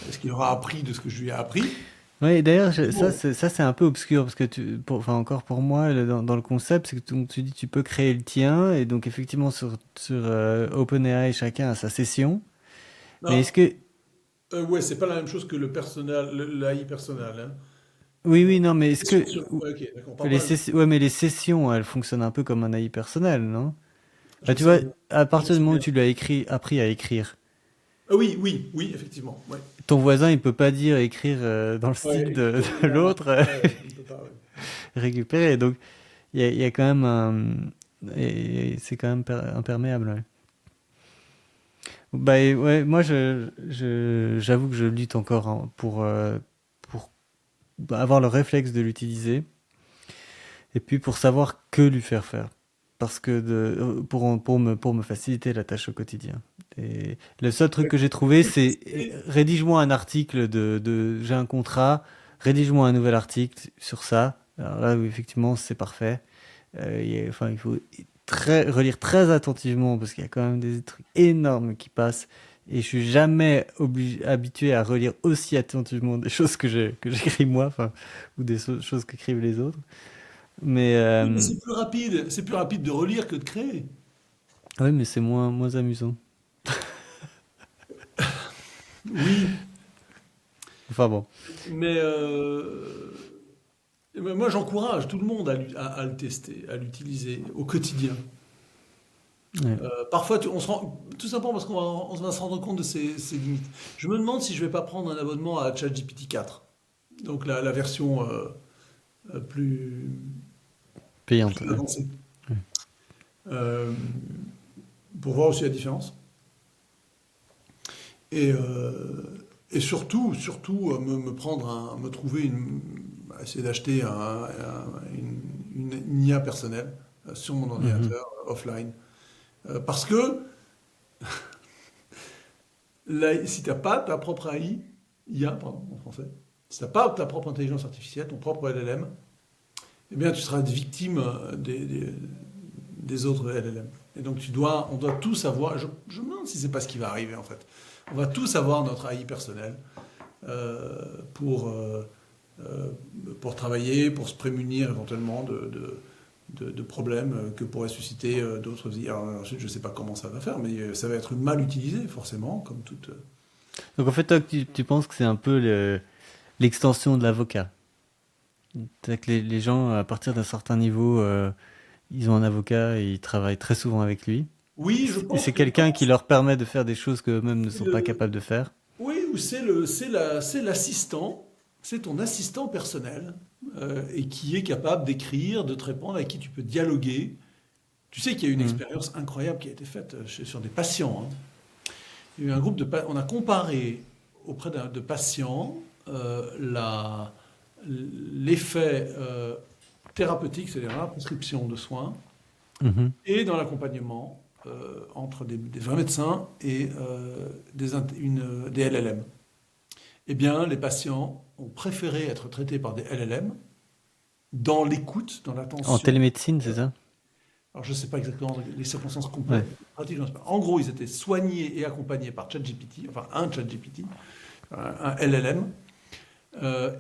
est-ce qu'il aura appris de ce que je lui ai appris? Oui, d'ailleurs, Bon, ça c'est un peu obscur parce que enfin encore pour moi, dans le concept, c'est que tu dis tu peux créer le tien et donc effectivement sur OpenAI chacun a sa session. Mais est-ce non, que ouais, c'est pas la même chose que le personnel, l'AI personnel. Hein. oui, oui, non, mais est-ce que Ouais, ok, d'accord. On parle les pas. sessions, ouais, mais les sessions, elles fonctionnent un peu comme un AI personnel, non? Bah, J'en tu sais vois, rien. à J'en partir du sais moment où rien. tu lui as appris à écrire, Ah oui, oui, oui, effectivement. Ouais, ton voisin, il peut pas dire écrire dans le style ouais, de il a l'autre, ouais, il peut pas. Ouais. récupérer. Donc, il y a quand même et c'est quand même imperméable, ouais. Bah, et ouais, moi, j'avoue que je lutte encore hein, pour avoir le réflexe de l'utiliser et puis pour savoir que lui faire faire. Parce que pour me faciliter la tâche au quotidien. Et le seul truc Ouais. que j'ai trouvé, Tu peux c'est tester. rédige-moi un article j'ai un contrat, rédige-moi un nouvel article sur ça. Alors là, oui, effectivement, c'est parfait. Enfin, il faut relire très attentivement parce qu'il y a quand même des trucs énormes qui passent. Et je suis jamais habitué à relire aussi attentivement des choses que j'écris moi, enfin, ou des choses qu'écrivent les autres. Mais Oui, mais c'est plus rapide. C'est plus rapide de relire que de créer. oui, mais c'est moins amusant. Oui, Enfin bon. mais moi j'encourage tout le monde à le tester, à l'utiliser au quotidien. Ouais. Parfois, on se rend, tout simplement parce on va se rendre compte de ses limites. Je me demande si je vais pas prendre un abonnement à ChatGPT 4, donc la version plus, Payante. plus Ouais. avancée, euh, pour voir aussi la différence. Et, surtout me prendre me trouver essayer d'acheter une IA personnelle sur mon Mhm. ordinateur, offline. Parce que si tu n'as pas ta propre AI, IA, pardon, en français, si tu n'as pas ta propre intelligence artificielle, ton propre LLM, eh bien tu seras victime des autres LLM. Et donc on doit tous avoir, je me demande si c'est pas ce qui va arriver en fait. On va tous avoir notre AI personnel euh, pour, euh, euh, pour travailler, pour se prémunir éventuellement de problèmes que pourraient susciter d'autres IA. Alors, ensuite, je ne sais pas comment ça va faire, mais ça va être mal utilisé forcément, comme toute. Donc en fait, toi, tu penses que c'est un peu l'extension de l'avocat. C'est-à-dire que les gens, à partir d'un certain niveau, ils ont un avocat et ils travaillent très souvent avec lui. Oui, Et c'est je quelqu'un qui pense leur permet de faire des choses qu'eux-mêmes ne que sont pas capables de faire. oui, ou c'est l'assistant, c'est ton assistant personnel et qui est capable d'écrire, de te répondre, avec qui tu peux dialoguer. Tu sais qu'il y a eu une Mhm. expérience incroyable qui a été faite sur des patients, hein. Il y a eu un groupe on a comparé auprès de patients l'effet thérapeutique, c'est-à-dire la prescription de soins, Mhm. et dans l'accompagnement entre des vrais médecins et des LLM. Eh bien, les patients ont préféré être traités par des LLM dans l'écoute, dans En l'attention. télémédecine, c'est ça? Alors, je ne sais pas exactement les circonstances Ouais. complètes, pratiques, je ne sais pas. En gros, ils étaient soignés et accompagnés par ChatGPT, enfin un ChatGPT, un LLM,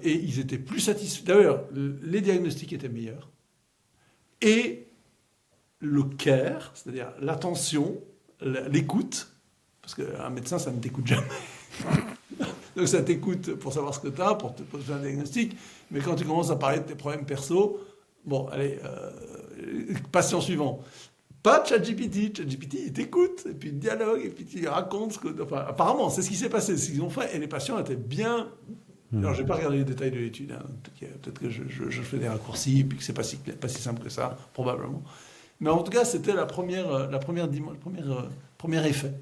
et ils étaient plus satisfaits. D'ailleurs, les diagnostics étaient meilleurs, et le care, c'est-à-dire l'attention, l'écoute, parce qu'un médecin, ça ne t'écoute jamais. Donc ça t'écoute pour savoir ce que tu as, pour te poser un diagnostic, mais quand tu commences à parler de tes problèmes perso, bon, allez, patient suivant. Pas ChatGPT. ChatGPT, il t'écoute, et puis il dialogue, et puis il raconte ce que. Enfin, apparemment, c'est ce qui s'est passé, c'est ce qu'ils ont fait, et les patients étaient bien. Alors, Mhm. je n'ai pas regardé les détails de l'étude, hein. Peut-être que je fais des raccourcis, puis que c'est pas si simple que ça, probablement. Mais en tout cas, c'était premier effet.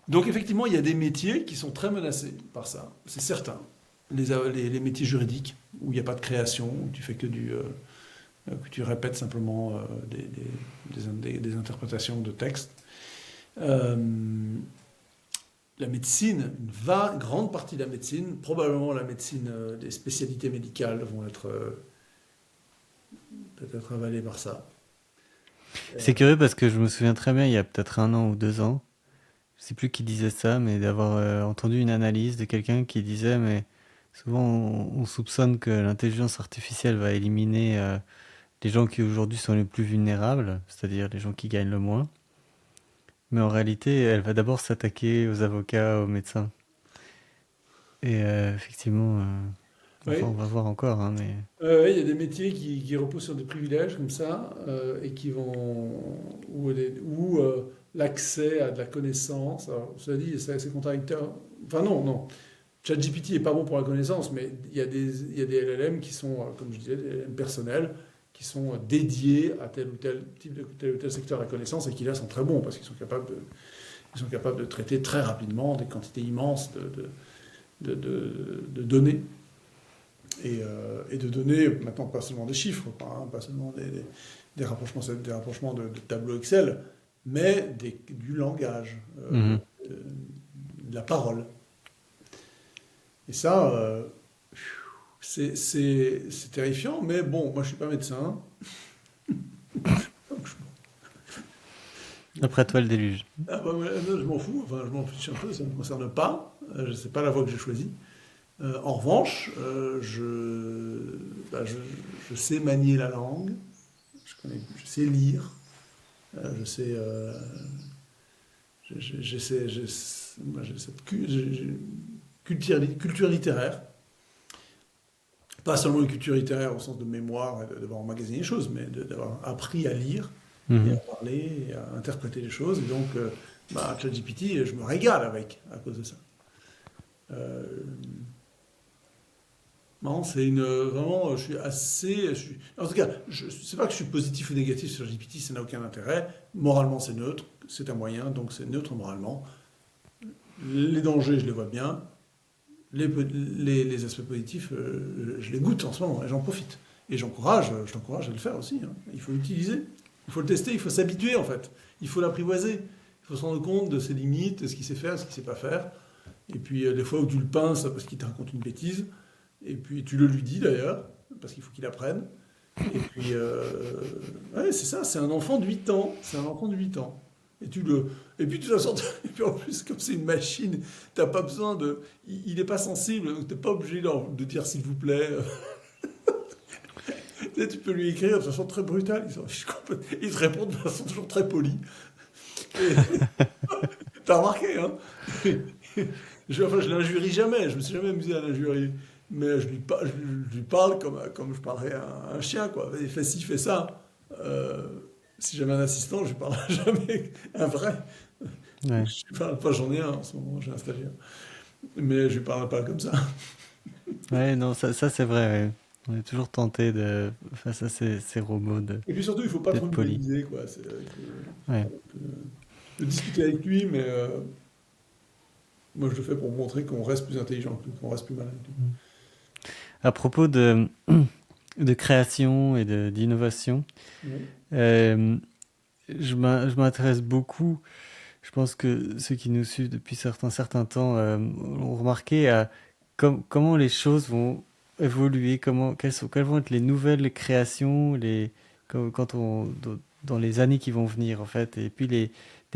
Donc, effectivement, il y a des métiers qui sont très menacés par ça, c'est certain. Les métiers juridiques, où il n'y a pas de création, où tu fais que tu répètes simplement des interprétations de textes. Euh, la médecine, grande partie de la médecine, probablement la médecine, des spécialités médicales vont être peut-être avalées par ça. C'est curieux parce que je me souviens très bien, il y a peut-être 1 an ou 2 ans, je sais plus qui disait ça, mais d'avoir entendu une analyse de quelqu'un qui disait, mais souvent on soupçonne que l'intelligence artificielle va éliminer les gens qui aujourd'hui sont les plus vulnérables, c'est-à-dire les gens qui gagnent le moins. Mais en réalité, elle va d'abord s'attaquer aux avocats, aux médecins. Et effectivement, enfin, on Oui, va voir encore, hein, mais... il y a des métiers qui reposent sur des privilèges comme ça, et qui vont. Où l'accès à de la connaissance. Alors, cela dit, c'est assez contradictoire. Enfin, non, non. ChatGPT est pas bon pour la connaissance, mais il y a des LLM qui sont, comme je disais, des LLM personnels, qui sont dédiés à tel ou tel type de tel ou tel secteur de la connaissance et qui là sont très bons parce qu'ils sont capables de traiter très rapidement des quantités immenses de données. Et de donner maintenant pas seulement des chiffres, pas seulement des rapprochements de tableaux Excel, mais du langage, Mhm. de la parole. Et ça, c'est terrifiant, mais bon, moi je suis pas médecin. Donc Après toi le déluge. ah, bah, je m'en fous, enfin je m'en fiche un peu, ça ne me concerne pas. C'est pas la voie que j'ai choisie. En revanche, je sais manier la langue, je sais lire, je sais, moi, j'ai cette culture littéraire. Pas seulement une culture littéraire au sens de mémoire et d'avoir emmagasiné les choses, mais d'avoir appris à lire et à Mhm. parler et à interpréter les choses. Et donc, ChatGPT, je me régale avec à cause de ça. Euh, non, c'est vraiment, je suis assez. En tout cas, je sais pas que je suis positif ou négatif sur GPT, ça n'a aucun intérêt. Moralement, c'est neutre, c'est un moyen, donc c'est neutre moralement. Les dangers, je les vois bien. Les aspects positifs, je les goûte en ce moment et j'en profite. Et je t'encourage à le faire aussi, hein. Il faut l'utiliser, il faut le tester, il faut s'habituer en fait. Il faut l'apprivoiser. Il faut se rendre compte de ses limites, de ce qu'il sait faire, ce qu'il ne sait pas faire. Et puis, des fois où tu le pinces parce qu'il te raconte une bêtise, et puis tu le lui dis d'ailleurs, parce qu'il faut qu'il apprenne. Et puis, ouais, c'est ça, c'est un enfant de 8 ans. C'est un enfant de 8 ans. Et tu le. Et puis, de toute façon, et puis en plus, comme c'est une machine, t'as pas besoin de. Il n'est pas sensible, donc t'es pas obligé de dire s'il vous plaît. Tu sais, tu peux lui écrire de façon très brutale. Il te répond de façon toujours très polie. Et t'as remarqué, hein? Enfin, je l'injurie jamais, je me suis jamais amusé à l'injurier. Mais je lui parle comme je parlerais à un chien, quoi. Il fait ci, fais ça. Euh, si j'avais un assistant, je lui parlerais jamais un vrai. Ouais. Je lui parle pas, j'en ai un en ce moment, j'ai un stagiaire. Mais je lui parle pas comme ça. Ouais, non, ça c'est vrai. Ouais. On est toujours tenté de, face à ces robots, Et puis surtout, il faut pas trop d'être le poli. médiser, quoi. Ouais. Tu peux discuter avec lui, mais moi je le fais pour montrer qu'on reste plus intelligent que lui, qu'on reste plus malin que lui. À propos de création et d'innovation, Ouais. euh, je m'intéresse beaucoup. Je pense que ceux qui nous suivent depuis certains temps ont remarqué à comment les choses vont évoluer, quelles vont être les nouvelles créations, dans les années qui vont venir en fait, et puis des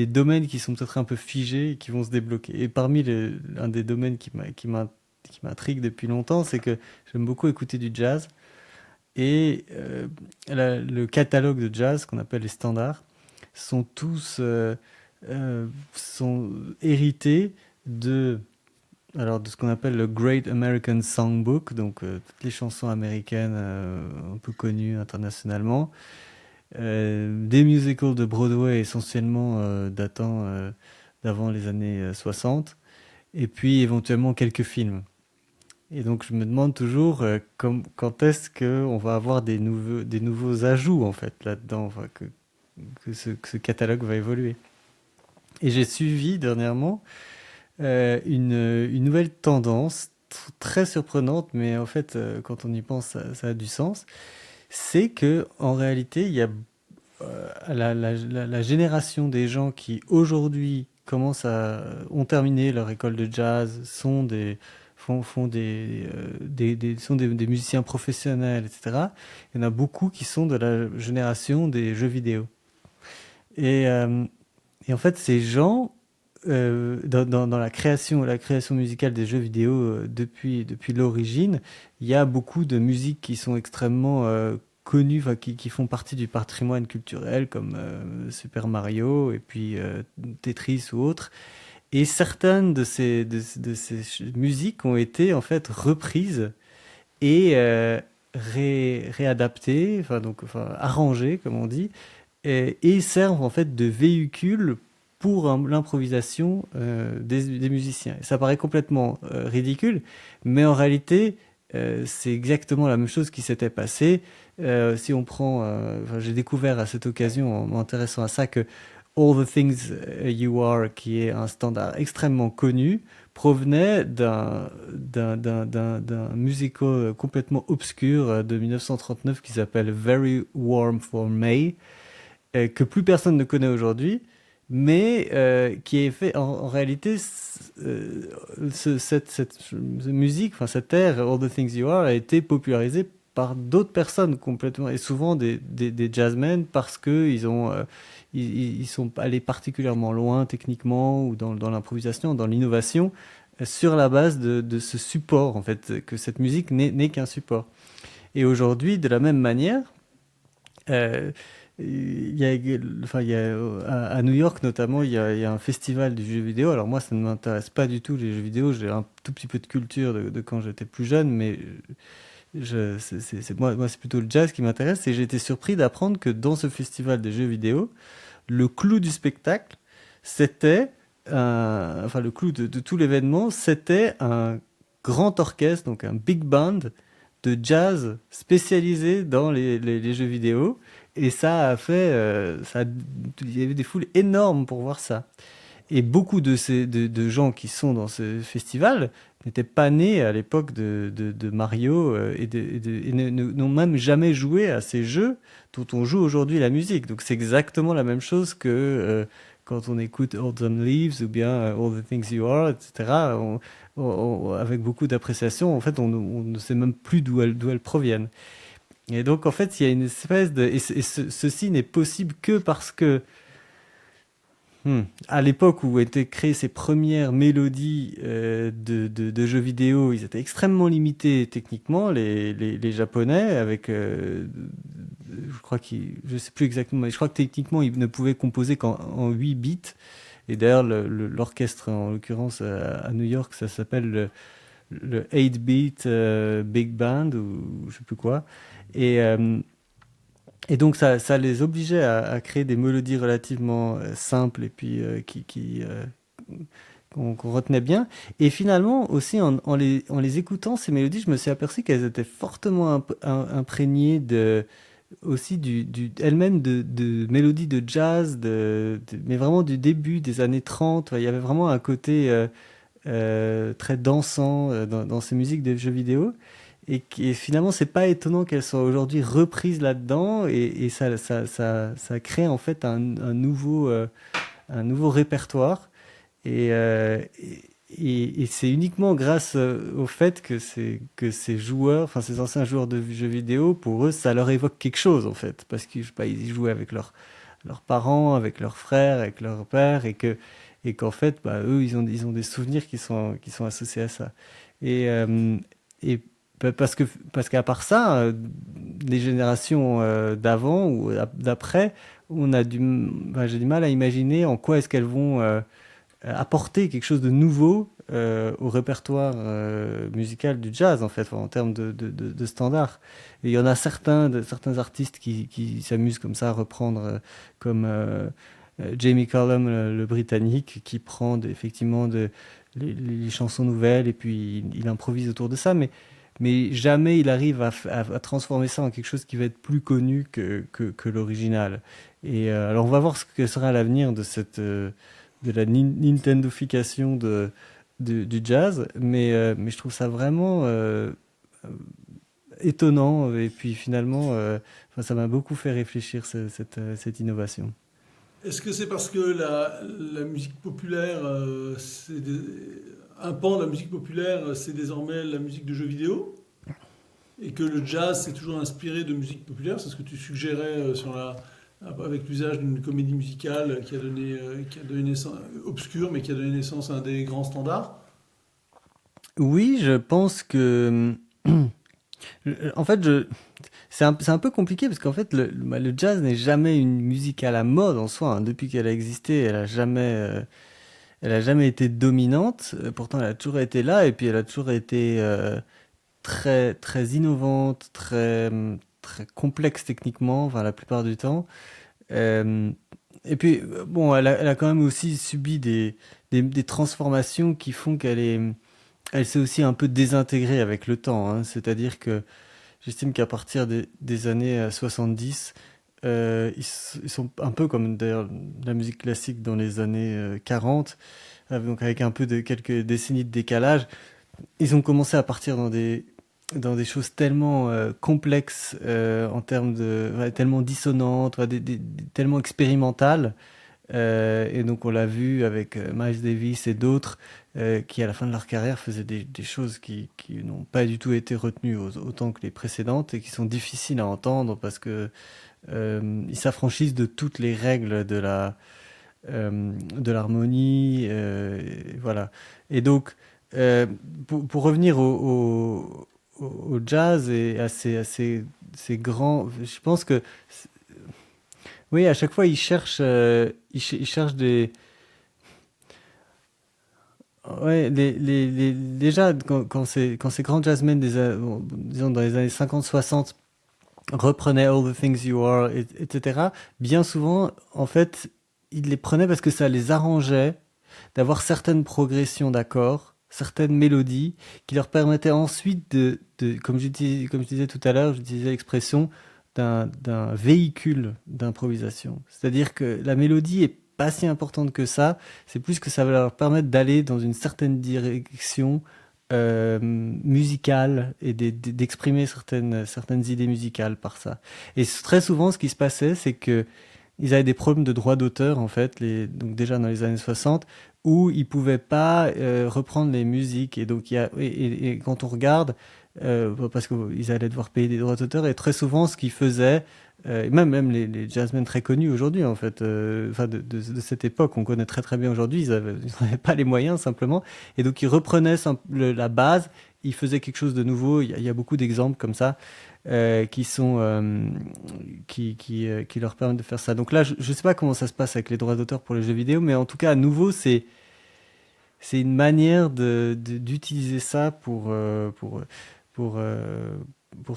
domaines qui sont peut-être un peu figés et qui vont se débloquer. Et parmi un des domaines qui m'intrigue depuis longtemps, c'est que j'aime beaucoup écouter du jazz et le catalogue de jazz qu'on appelle les standards sont tous sont hérités de, de ce qu'on appelle le Great American Songbook, donc toutes les chansons américaines un peu connues internationalement, des musicals de Broadway essentiellement datant d'avant les années 60, et puis éventuellement quelques films. Et donc je me demande toujours quand est-ce qu'on va avoir des nouveaux ajouts en fait là-dedans, enfin, que ce catalogue va évoluer. Et j'ai suivi dernièrement une nouvelle tendance très surprenante, mais en fait, quand on y pense, ça a du sens. C'est que en réalité, il y a la génération des gens qui aujourd'hui ont terminé leur école de jazz, font des musiciens professionnels, etc. Il y en a beaucoup qui sont de la génération des jeux vidéo. Et, euh, et en fait, ces gens, dans la création musicale des jeux vidéo depuis l'origine, il y a beaucoup de musiques qui sont extrêmement connues, enfin, qui font partie du patrimoine culturel, comme Super Mario et puis Tetris ou autres. Et certaines de ces musiques ont été en fait reprises et réadaptées, enfin arrangées, comme on dit, et servent en fait de véhicule pour l'improvisation des musiciens. Et ça paraît complètement ridicule, mais en réalité, c'est exactement la même chose qui s'était passée. Si on prend, enfin, j'ai découvert à cette occasion, en m'intéressant à ça, que All the Things You Are, qui est un standard extrêmement connu, provenait d'un musical complètement obscur de 1939 qui s'appelle Very Warm for May, que plus personne ne connaît aujourd'hui, mais qui est fait en réalité cette musique, enfin cette air All the Things You Are a été popularisée par d'autres personnes complètement et souvent des jazzmen parce que ils sont allés particulièrement loin techniquement ou dans l'improvisation, dans l'innovation sur la base de ce support en fait que cette musique n'est qu'un support. Et aujourd'hui, de la même manière, euh, il y a, à New York notamment, il y a un festival du jeu vidéo. Alors moi, ça ne m'intéresse pas du tout les jeux vidéo. J'ai un tout petit peu de culture de quand j'étais plus jeune, mais moi, c'est plutôt le jazz qui m'intéresse. Et j'ai été surpris d'apprendre que dans ce festival des jeux vidéo, le clou du spectacle, c'était, enfin le clou de tout l'événement, c'était un grand orchestre, donc un big band de jazz spécialisé dans les jeux vidéo. Et ça a fait, il y avait des foules énormes pour voir ça. Et beaucoup de gens qui sont dans ce festival n'étaient pas nés à l'époque de Mario et n'ont même jamais joué à ces jeux dont on joue aujourd'hui la musique. Donc c'est exactement la même chose que quand on écoute Autumn Leaves ou bien All the Things You Are, etc. Avec beaucoup d'appréciation, en fait, on ne sait même plus d'où elles proviennent. Et donc, en fait, il y a une espèce de... ceci n'est possible que parce que à l'époque où étaient créées ces premières mélodies de jeux vidéo, ils étaient extrêmement limités techniquement, les Japonais, avec, je crois je sais plus exactement, mais je crois que techniquement, ils ne pouvaient composer qu'en 8 bits. Et d'ailleurs, l'orchestre, en l'occurrence à New York, ça s'appelle le 8-bit Big Band, ou je sais plus quoi. Et, euh, et donc ça les obligeait à créer des mélodies relativement simples et puis qu'on retenait bien. Et finalement, aussi, en les écoutant, ces mélodies, je me suis aperçu qu'elles étaient fortement imprégnées aussi elles-mêmes de mélodies de jazz, mais vraiment du début des années 30. Il y avait vraiment un côté très dansant dans ces musiques de jeux vidéo. Et finalement, c'est pas étonnant qu'elles soient aujourd'hui reprises là-dedans. Et ça crée en fait un nouveau répertoire. Et c'est uniquement grâce au fait que ces joueurs, enfin ces anciens joueurs de jeux vidéo, pour eux, ça leur évoque quelque chose en fait, parce qu'ils je sais pas, ils y jouaient avec leurs parents, avec leurs frères, avec leur père, et qu'en fait, bah, eux, ils ont des souvenirs qui sont associés à ça. Et, euh, et parce qu'à part ça, les générations d'avant ou d'après, j'ai du mal à imaginer en quoi est-ce qu'elles vont apporter quelque chose de nouveau au répertoire musical du jazz, en fait, enfin, en termes de standards. Et il y en a certains artistes qui s'amusent comme ça à reprendre, comme Jamie Cullum, le Britannique, qui prend effectivement les chansons nouvelles et puis il improvise autour de ça, mais jamais il arrive à transformer ça en quelque chose qui va être plus connu que l'original. Et alors on va voir ce que sera l'avenir de la Nintendofication du jazz, mais je trouve ça vraiment étonnant. Et puis finalement, enfin, ça m'a beaucoup fait réfléchir cette innovation. Est-ce que c'est parce que la musique populaire, un pan de la musique populaire, c'est désormais la musique de jeux vidéo? Et que le jazz s'est toujours inspiré de musique populaire? C'est ce que tu suggérais avec l'usage d'une comédie musicale qui a donné naissance, obscure, mais qui a donné naissance à un des grands standards? Oui, je pense que en fait, c'est un peu compliqué parce qu'en fait, le jazz n'est jamais une musique à la mode en soi, hein. Depuis qu'elle a existé, elle a jamais été dominante. Pourtant, elle a toujours été là et puis elle a toujours été très, très innovante, très complexe techniquement, enfin, la plupart du temps. Euh, et puis, bon, elle a quand même aussi subi des transformations qui font elle s'est aussi un peu désintégrée avec le temps, hein. C'est-à-dire que j'estime qu'à partir des années 70, ils sont un peu comme d'ailleurs la musique classique dans les années 40, donc avec un peu de quelques décennies de décalage, ils ont commencé à partir dans des choses tellement complexes en termes ouais, tellement dissonantes, ouais, tellement expérimentales. Et donc on l'a vu avec Miles Davis et d'autres qui à la fin de leur carrière faisaient des choses qui n'ont pas du tout été retenues autant que les précédentes et qui sont difficiles à entendre parce que ils s'affranchissent de toutes les règles de l'harmonie, voilà. Et donc pour revenir au jazz et ces grands, je pense que oui, à chaque fois, ils cherchent ouais, déjà, quand ces grands jazzmen bon, disons dans les années 50-60 reprenaient All the Things You Are, etc., bien souvent, en fait, ils les prenaient parce que ça les arrangeait d'avoir certaines progressions d'accords, certaines mélodies, qui leur permettaient ensuite comme je disais tout à l'heure, j'utilisais l'expression d'un véhicule d'improvisation. C'est-à-dire que la mélodie est pas si importante que ça, c'est plus que ça va leur permettre d'aller dans une certaine direction musicale et d'exprimer certaines idées musicales par ça. Et très souvent, ce qui se passait, c'est que ils avaient des problèmes de droit d'auteur, en fait, donc déjà dans les années 60, où ils pouvaient pas reprendre les musiques. Et donc, et quand on regarde, parce qu'ils allaient devoir payer des droits d'auteur, et très souvent, ce qu'ils faisaient, et même les jazzmen très connus aujourd'hui, en fait, enfin de cette époque, on connaît très très bien aujourd'hui, ils n'avaient pas les moyens simplement, et donc ils reprenaient la base, ils faisaient quelque chose de nouveau. Il y a beaucoup d'exemples comme ça qui sont qui leur permettent de faire ça. Donc là, je ne sais pas comment ça se passe avec les droits d'auteur pour les jeux vidéo, mais en tout cas, à nouveau, c'est une manière d'utiliser ça pour, euh, pour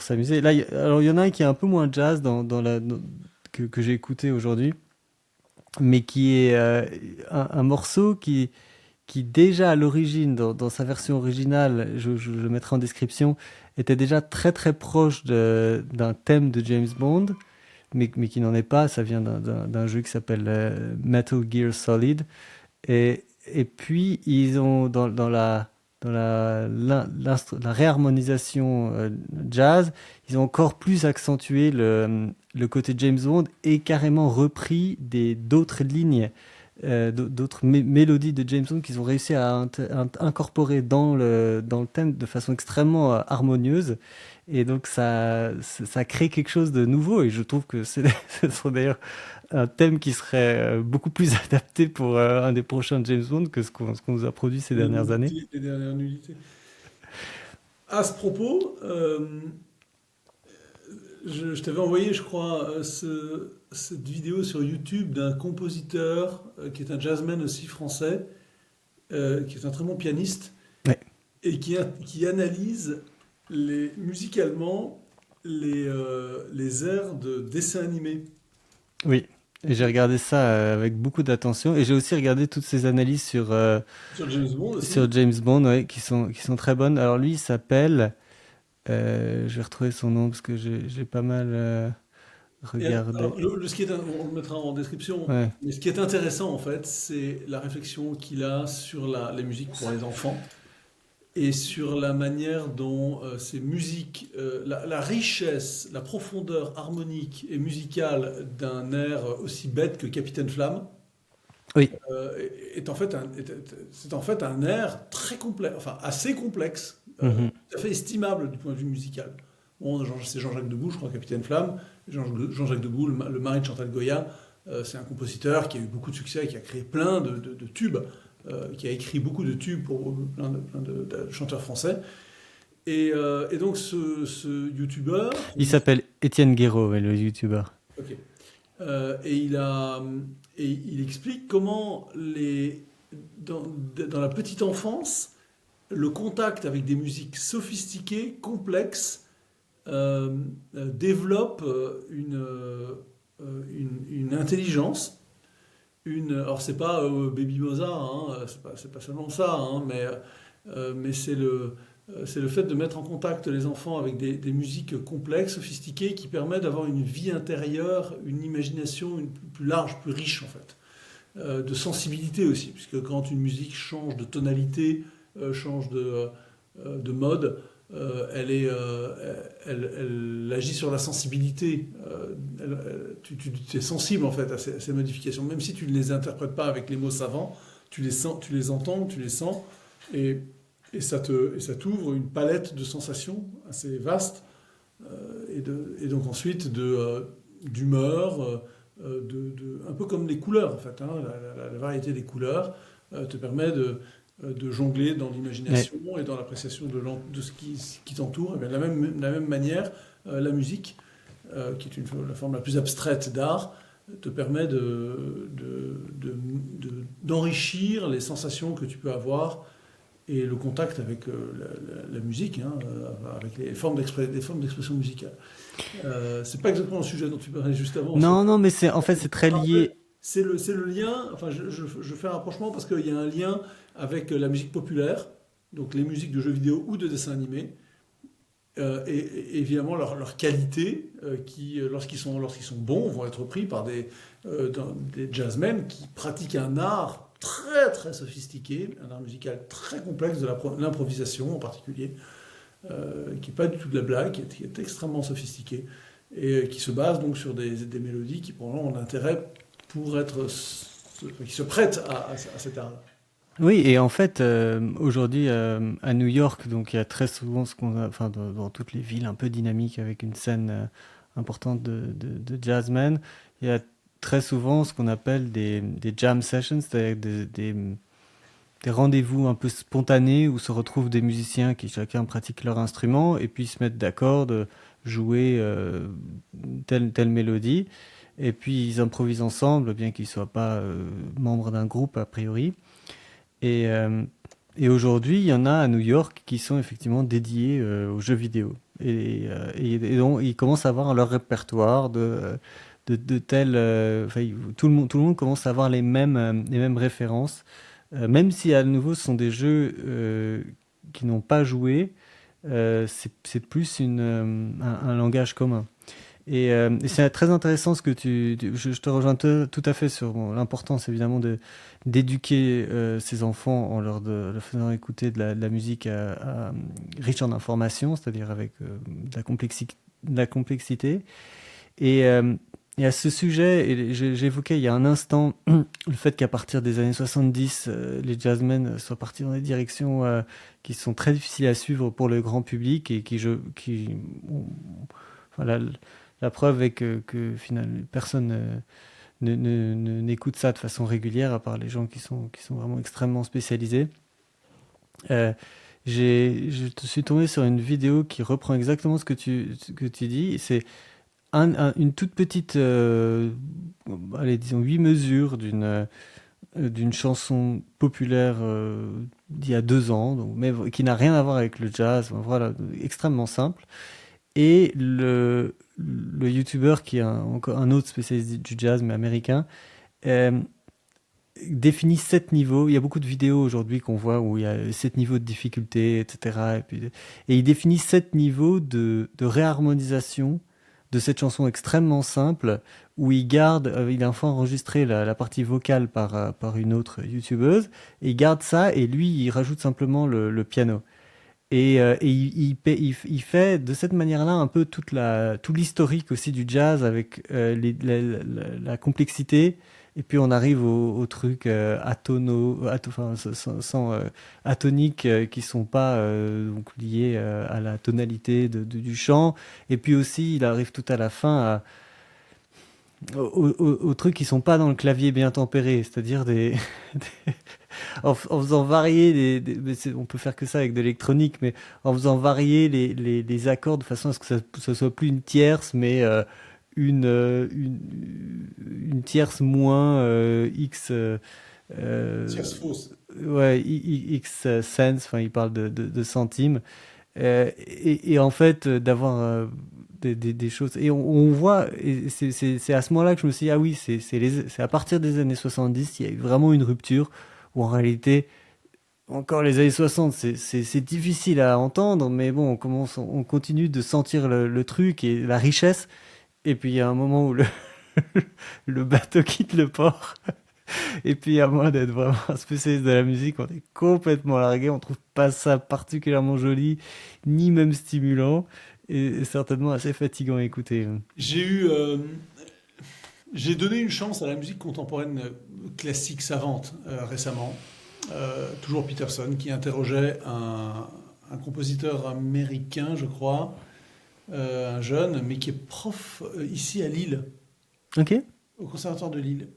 s'amuser. Là, alors il y en a un qui est un peu moins jazz que j'ai écouté aujourd'hui, mais qui est un morceau qui déjà à l'origine, dans sa version originale, je le mettrai en description, était déjà très très proche d'un thème de James Bond, mais qui n'en est pas. Ça vient d'un jeu qui s'appelle Metal Gear Solid. Et puis, ils ont, dans la réharmonisation jazz, ils ont encore plus accentué le côté James Bond et carrément repris d'autres lignes, d'autres mélodies de James Bond qu'ils ont réussi à incorporer dans le thème de façon extrêmement harmonieuse. Et donc, ça crée quelque chose de nouveau. Et je trouve que ce sont d'ailleurs un thème qui serait beaucoup plus adapté pour un des prochains James Bond que ce qu'on nous a produit ces Les dernières années. nullités, les dernières nullités. À ce propos, je t'avais envoyé, je crois, cette vidéo sur YouTube d'un compositeur qui est un jazzman aussi français, qui est un très bon pianiste Ouais. et qui analyse musicalement les airs de dessins animés. Oui. Et j'ai regardé ça avec beaucoup d'attention. Et j'ai aussi regardé toutes ces analyses Sur James Bond sur aussi. James Bond, ouais, qui sont très bonnes. Alors lui, il s'appelle... je vais retrouver son nom parce que j'ai pas mal Et regardé. alors, on le mettra en description, Ouais. mais ce qui est intéressant en fait, c'est la réflexion qu'il a sur les musiques pour les enfants et sur la manière dont ces musiques, la richesse, la profondeur harmonique et musicale d'un air aussi bête que Capitaine Flamme Oui. est en fait c'est en fait un air très complexe, enfin assez complexe, Mhm. tout à fait estimable du point de vue musical. Bon, c'est Jean-Jacques Debout, je crois, Capitaine Flamme. Jean-Jacques Debout, le mari de Chantal Goya, c'est un compositeur qui a eu beaucoup de succès, qui a créé plein de tubes, qui a écrit beaucoup de tubes pour plein de chanteurs français. Et donc ce youtubeur, Il s'appelle Étienne Guéraud, ouais, le youtubeur. ok. Et il explique comment dans la petite enfance, le contact avec des musiques sophistiquées, complexes, développe une intelligence. Alors, c'est pas Baby Mozart, hein, c'est pas seulement ça, hein, mais c'est le fait de mettre en contact les enfants avec des musiques complexes, sophistiquées, qui permet d'avoir une vie intérieure, une imagination plus large, plus riche en fait. De sensibilité aussi, puisque quand une musique change de tonalité, change de mode, elle agit sur la sensibilité. Tu es sensible en fait à ces modifications, même si tu ne les interprètes pas avec les mots savants, tu les sens, tu les entends, tu les sens, et, et ça t'ouvre une palette de sensations assez vaste, et donc ensuite d'humeur, un peu comme les couleurs en fait, hein, la variété des couleurs te permet de jongler dans Ouais. l'imagination et dans l'appréciation de ce qui t'entoure. Et bien, de la même manière, la musique, qui est la forme la plus abstraite d'art, te permet d'enrichir les sensations que tu peux avoir et le contact avec la musique, hein, avec les formes d'expression musicale. C'est pas exactement le sujet dont tu parlais juste avant. Non, non, mais en fait, c'est très lié. C'est le lien, enfin je fais un rapprochement parce qu'il y a un lien avec la musique populaire, donc les musiques de jeux vidéo ou de dessins animés, et évidemment leur qualité, qui, lorsqu'ils sont bons, vont être pris par des jazzmen qui pratiquent un art très très sophistiqué, un art musical très complexe, de l'improvisation en particulier, qui n'est pas du tout de la blague, qui est extrêmement sophistiqué, et qui se base donc sur des mélodies qui probablement ont l'intérêt qui se prêtent à cet art-là. Oui, et en fait, aujourd'hui, à New York, donc il y a très souvent enfin, dans toutes les villes un peu dynamiques avec une scène importante de jazzmen, il y a très souvent ce qu'on appelle des jam sessions, c'est-à-dire des rendez-vous un peu spontanés où se retrouvent des musiciens qui chacun pratique leur instrument et puis se mettent d'accord de jouer telle mélodie. Et puis ils improvisent ensemble, bien qu'ils ne soient pas membres d'un groupe a priori. Et, euh, et aujourd'hui, il y en a à New York qui sont effectivement dédiés aux jeux vidéo. Et donc, ils commencent à avoir leur répertoire de tels. Enfin, tout le monde commence à avoir les mêmes références même si à nouveau ce sont des jeux qui n'ont pas joué, c'est plus un langage commun. Et c'est très intéressant ce que je te rejoins tout à fait sur bon, l'importance évidemment d'éduquer ces enfants en leur faisant écouter de la musique riche en informations, c'est-à-dire avec de la complexité. Et, euh, et à ce sujet, j'évoquais il y a un instant le fait qu'à partir des années 70, les jazzmen soient partis dans des directions qui sont très difficiles à suivre pour le grand public et enfin, la preuve est que finalement personne n'écoute ça de façon régulière à part les gens qui sont vraiment extrêmement spécialisés. Euh, je te suis tombé sur une vidéo qui reprend exactement ce que tu dis. C'est une toute petite, allez, disons 8 mesures d'une chanson populaire d'il y a 2 ans, donc, mais qui n'a rien à voir avec le jazz, voilà, extrêmement simple. Et le YouTuber qui est encore un autre spécialiste du jazz, mais américain, euh, définit 7 niveaux. Il y a beaucoup de vidéos aujourd'hui qu'on voit où il y a 7 niveaux de difficulté, etc. Et il définit 7 niveaux de réharmonisation de cette chanson extrêmement simple où il a enfin enregistré la partie vocale par une autre youtubeuse, et il garde ça et lui il rajoute simplement le piano. Et il fait de cette manière-là un peu tout l'historique aussi du jazz avec la complexité. Et puis on arrive au truc enfin, atoniques qui sont pas donc liés à la tonalité du chant. Et puis aussi il arrive tout à la fin aux trucs qui sont pas dans le clavier bien tempéré, c'est-à-dire en faisant varier mais on peut faire que ça avec de l'électronique, mais en faisant varier les accords de façon à ce que ça soit plus une tierce, mais une, euh, une, une tierce moins X. Tierce fausse. Ouais, X cents, enfin il parle de centimes. Et en fait, d'avoir des choses. Et on voit, et c'est à ce moment-là que je me suis dit, ah oui, c'est à partir des années 70, il y a eu vraiment une rupture, où en réalité, encore les années 60, c'est difficile à entendre, mais bon, on continue de sentir le truc et la richesse. Et puis il y a un moment où le bateau quitte le port. Et puis à moins d'être vraiment un spécialiste de la musique, on est complètement largué, on trouve pas ça particulièrement joli, ni même stimulant, et certainement assez fatigant à écouter. J'ai eu, euh, j'ai donné une chance à la musique contemporaine classique savante récemment. Toujours Peterson qui interrogeait un compositeur américain, je crois, un jeune, mais qui est prof ici à Lille, Ok. au conservatoire de Lille.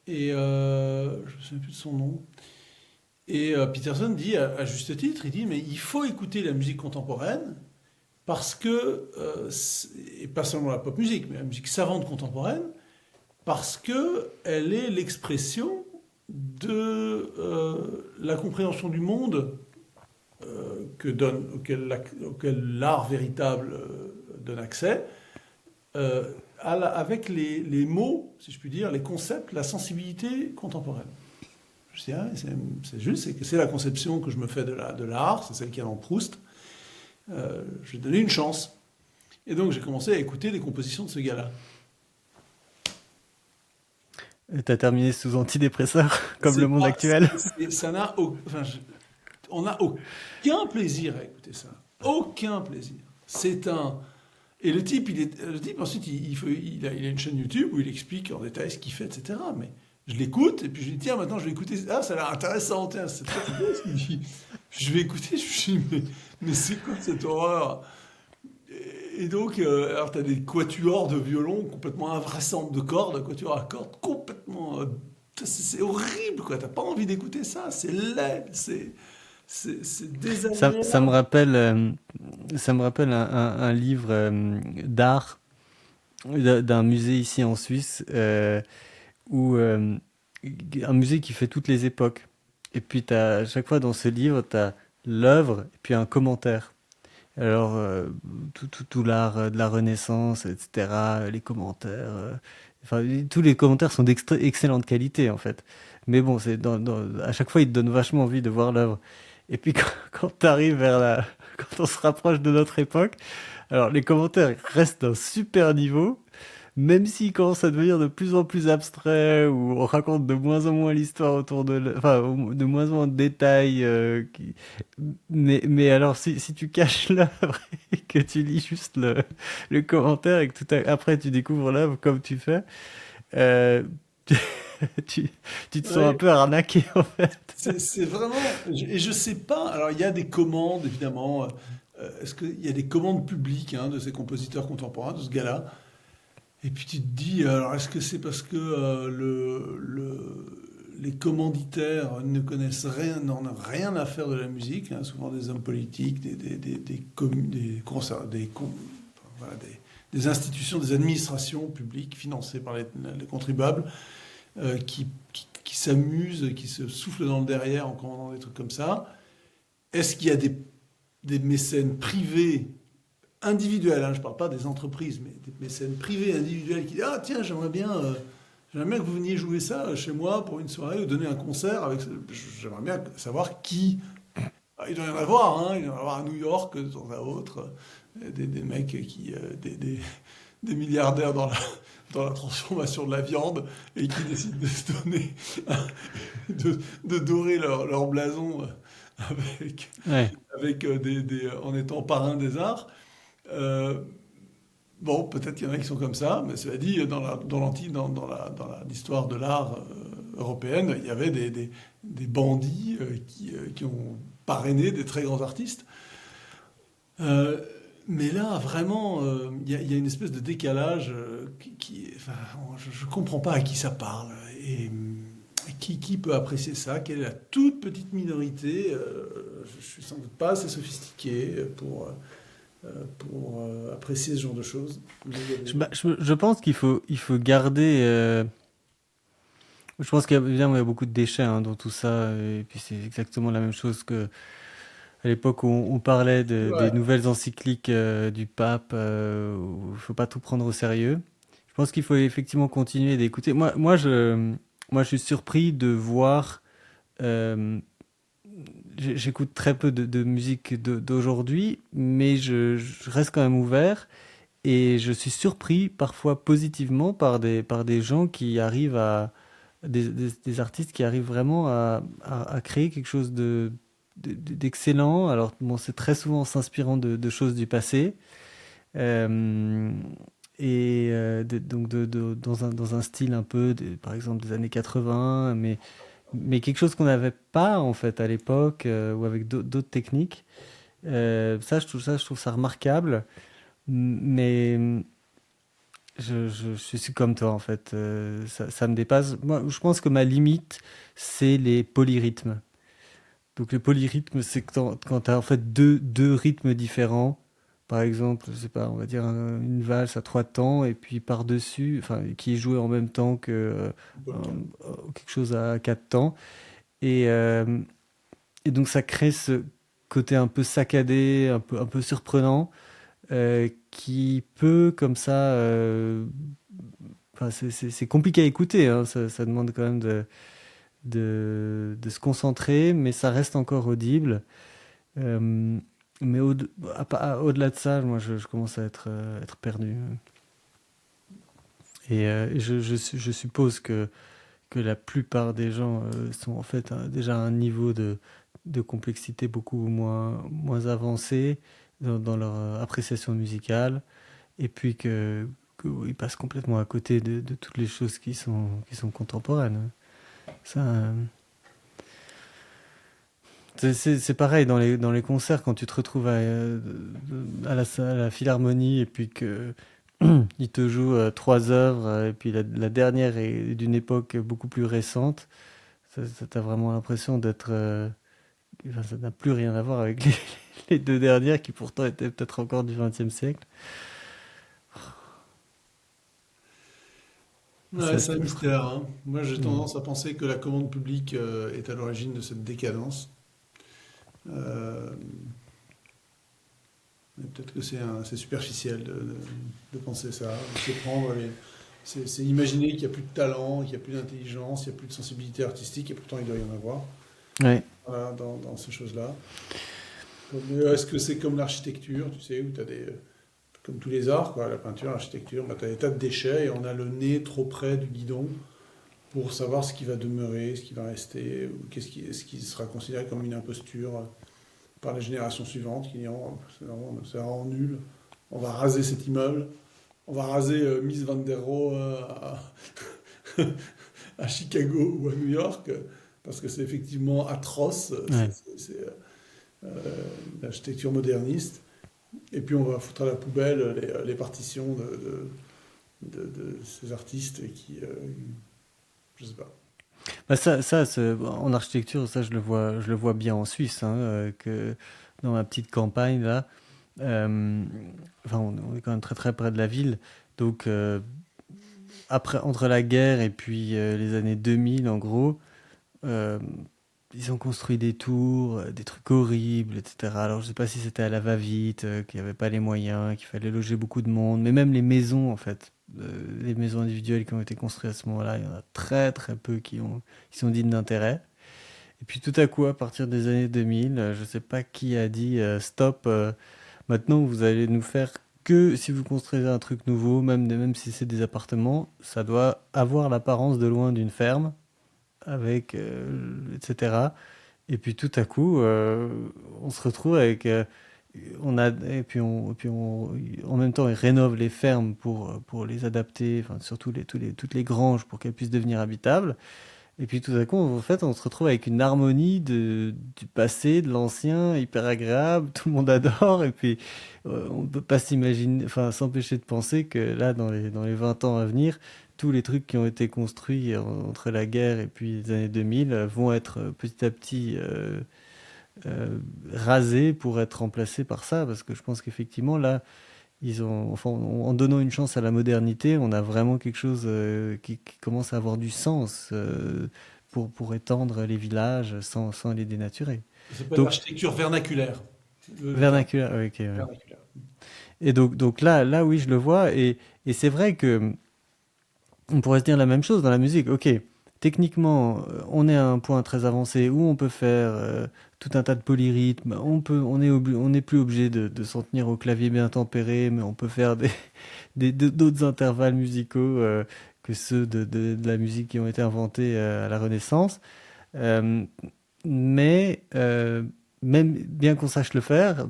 Et je ne me souviens plus de son nom. Et Peterson dit, à juste titre, il dit, mais il faut écouter la musique contemporaine parce que, et pas seulement la pop musique, mais la musique savante contemporaine, parce que elle est l'expression de la compréhension du monde auquel l'art véritable donne accès, avec les mots, si je puis dire, les concepts, la sensibilité contemporaine. Je dis, ah, c'est juste, c'est la conception que je me fais de l'art, c'est celle qu'il y a dans Proust. Je lui ai donné une chance. Et donc j'ai commencé à écouter des compositions de ce gars-là. T'as terminé sous antidépresseur, comme le C'est monde pas, actuel. ça n'a, enfin, on n'a aucun plaisir à écouter ça. Aucun plaisir. C'est un. Et le type ensuite, il a une chaîne YouTube où il explique en détail ce qu'il fait, etc. Mais je l'écoute et puis je lui dis, tiens, maintenant je vais écouter. Ah, ça a l'air intéressant, tiens, c'est très bien ce qu'il dit. Je vais écouter, je me dis, mais c'est quoi cette horreur? Et donc, alors tu as des quatuors de violon complètement invraisemblables de cordes, quatuors à cordes complètement. C'est horrible, quoi. T'as pas envie d'écouter ça. C'est laid, c'est Ça me désagréable. rappelle, ça me rappelle un livre d'art d'un musée ici en Suisse, où un musée qui fait toutes les époques. Et puis à chaque fois dans ce livre, tu as l'œuvre et puis un commentaire. Alors, tout l'art de la Renaissance, etc., les commentaires Enfin, tous les commentaires sont d'excellente qualité, en fait. Mais bon, à chaque fois, ils te donnent vachement envie de voir l'œuvre. Et puis, quand t'arrives quand on se rapproche de notre époque, alors les commentaires restent d'un super niveau, même s'ils commencent à devenir de plus en plus abstraits, où on raconte de moins en moins l'histoire enfin, de moins en moins de détails. Mais alors, si tu caches l'œuvre et que tu lis juste le commentaire et que après tu découvres l'œuvre comme tu fais, euh, tu, tu te sens un Ouais, peu arnaqué en fait. c'est vraiment. Et je sais pas. Alors, il y a des commandes, évidemment. Est-ce qu'il y a des commandes publiques hein, de ces compositeurs contemporains, de ce gars-là? Et puis tu te dis, alors est-ce que c'est parce que les commanditaires ne connaissent rien, n'en ont rien à faire de la musique, hein, souvent des hommes politiques, voilà, des institutions, des administrations publiques financées par les contribuables qui s'amusent, qui se soufflent dans le derrière en commandant des trucs comme ça. Est-ce qu'il y a des mécènes privés individuels, hein, je ne parle pas des entreprises, mais des mécènes privés individuels qui disent ah tiens j'aimerais bien que vous veniez jouer ça chez moi pour une soirée ou donner un concert avec j'aimerais bien savoir qui. Il doit y en avoir, hein, il doit y en avoir à New York de temps à autre, des mecs des milliardaires dans la transformation de la viande et qui décident de se donner, de dorer leur blason avec, Ouais. en étant parrain des arts. Euh, bon, peut-être qu'il y en a qui sont comme ça, mais cela dit, dans l'histoire de l'art européenne, il y avait des bandits qui ont parrainé des très grands artistes. Euh, mais là, vraiment, il y a une espèce de décalage enfin, je ne comprends pas à qui ça parle. Et qui peut apprécier ça? Quelle est la toute petite minorité? Je suis sans doute pas assez sophistiqué pour apprécier ce genre de choses. Je pense qu'il faut garder. Je pense qu'évidemment, il y a beaucoup de déchets hein, dans tout ça. Et puis, c'est exactement la même chose que à l'époque où on parlait des Ouais. nouvelles encycliques du pape, où il faut pas tout prendre au sérieux. Je pense qu'il faut effectivement continuer d'écouter. Moi, je suis surpris de voir. euh, J'écoute très peu de musique d'aujourd'hui, mais je reste quand même ouvert. Et je suis surpris parfois positivement par des gens qui arrivent des artistes qui arrivent vraiment à créer quelque chose d'excellent. Alors, bon, c'est très souvent en s'inspirant de choses du passé. Euh, dans un style un peu, par exemple, des années 80, mais quelque chose qu'on n'avait pas en fait à l'époque, ou avec d'autres techniques. Je trouve ça remarquable. Mais je suis comme toi en fait. Ça me dépasse. Moi, je pense que ma limite, c'est les polyrythmes. Donc le polyrythme, c'est quand tu as en fait deux rythmes différents. Par exemple, je sais pas, on va dire une valse à trois temps et puis par-dessus, enfin, qui est joué en même temps que quelque chose à quatre temps. Et, euh, et donc ça crée ce côté un peu saccadé, un peu surprenant, qui peut comme ça. Enfin, c'est compliqué à écouter, hein, ça demande quand même de se concentrer, mais ça reste encore audible. Euh, mais au-delà de ça, moi, je commence à être perdu. Et je suppose que la plupart des gens sont en fait déjà à un niveau de complexité beaucoup moins avancé dans leur appréciation musicale, et puis qu'ils passent complètement à côté de toutes les choses qui sont contemporaines. Ça, c'est pareil dans les concerts quand tu te retrouves à la Philharmonie et puis que il te joue trois œuvres et puis la dernière est d'une époque beaucoup plus récente. T'as vraiment l'impression d'être. Enfin, ça n'a plus rien à voir avec les deux dernières qui pourtant étaient peut-être encore du XXe siècle. C'est Ouais, c'est un assez. mystère, hein. Moi, j'ai Hmm. tendance à penser que la commande publique est à l'origine de cette décadence. Euh, mais peut-être que c'est superficiel de penser ça, de se prendre c'est imaginer qu'il n'y a plus de talent, qu'il n'y a plus d'intelligence, il n'y a plus de sensibilité artistique, et pourtant il doit y en avoir, Ouais. voilà, dans ces choses-là. Est-ce que c'est comme l'architecture, tu sais, où tu as comme tous les arts, quoi, la peinture, l'architecture, bah, tu as des tas de déchets et on a le nez trop près du guidon pour savoir ce qui va demeurer, ce qui va rester, ou ce qui sera considéré comme une imposture par la génération suivante, qui diront c'est vraiment nul, on va raser cet immeuble, on va raser Miss Van der Rohe à Chicago ou à New York, parce que c'est effectivement atroce, Ouais. c'est, l'architecture moderniste. Et puis on va foutre à la poubelle les partitions de ces artistes qui, je sais pas. Bah en architecture, ça je le vois bien en Suisse, hein, que dans ma petite campagne là, euh, enfin on est quand même très très près de la ville, donc après entre la guerre et puis les années 2000 en gros, euh, ils ont construit des tours, des trucs horribles, etc. Alors je sais pas si c'était à la va-vite, qu'il n'y avait pas les moyens, qu'il fallait loger beaucoup de monde, mais même les maisons en fait, les maisons individuelles qui ont été construites à ce moment-là, il y en a très très peu qui sont dignes d'intérêt. Et puis tout à coup, à partir des années 2000, je sais pas qui a dit stop, maintenant vous allez nous faire que si vous construisez un truc nouveau, même si c'est des appartements, ça doit avoir l'apparence de loin d'une ferme, avec etc. Et puis tout à coup, on se retrouve avec, et puis en même temps, ils rénovent les fermes pour les adapter, enfin surtout toutes les granges pour qu'elles puissent devenir habitables. Et puis tout à coup, en fait, on se retrouve avec une harmonie du passé, de l'ancien, hyper agréable, tout le monde adore. Et puis, on ne peut pas s'imaginer, enfin, s'empêcher de penser que là, dans les 20 ans à venir, tous les trucs qui ont été construits entre la guerre et puis les années 2000 vont être petit à petit rasés pour être remplacés par ça. Parce que je pense qu'effectivement, là, enfin, en donnant une chance à la modernité, on a vraiment quelque chose qui commence à avoir du sens pour étendre les villages sans les dénaturer. Ça s'appelle Donc, l'architecture vernaculaire, le terme vernaculaire, ouais, ok, ouais. vernaculaire. Et donc là, oui, je le vois. Et c'est vrai que on pourrait se dire la même chose dans la musique. Ok, techniquement, on est à un point très avancé où on peut faire tout un tas de polyrythmes. On n'est plus obligé de s'en tenir au clavier bien tempéré, mais on peut faire d'autres intervalles musicaux que ceux de la musique qui ont été inventés à la Renaissance. Euh, mais même bien qu'on sache le faire,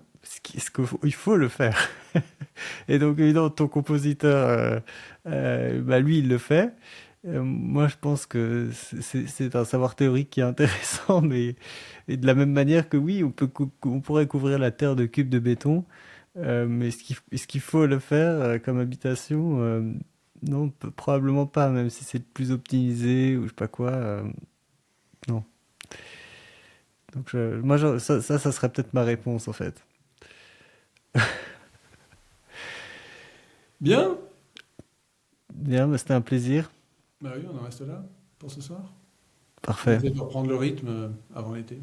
il faut le faire. Et donc, évidemment, ton compositeur, bah, lui, il le fait. Moi, je pense que c'est un savoir théorique qui est intéressant, mais et de la même manière que oui, on pourrait couvrir la Terre de cubes de béton, mais est-ce qu'il faut le faire comme habitation? Non, probablement pas, même si c'est plus optimisé ou je sais pas quoi. Non. Donc, ça serait peut-être ma réponse en fait. Bien. Bien, bah, c'était un plaisir. Bah oui, on en reste là pour ce soir. On va Parfait. essayer de reprendre le rythme avant l'été.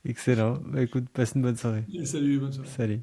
Excellent. Bah, écoute, passe une bonne soirée. Et salut, bonne soirée. Salut.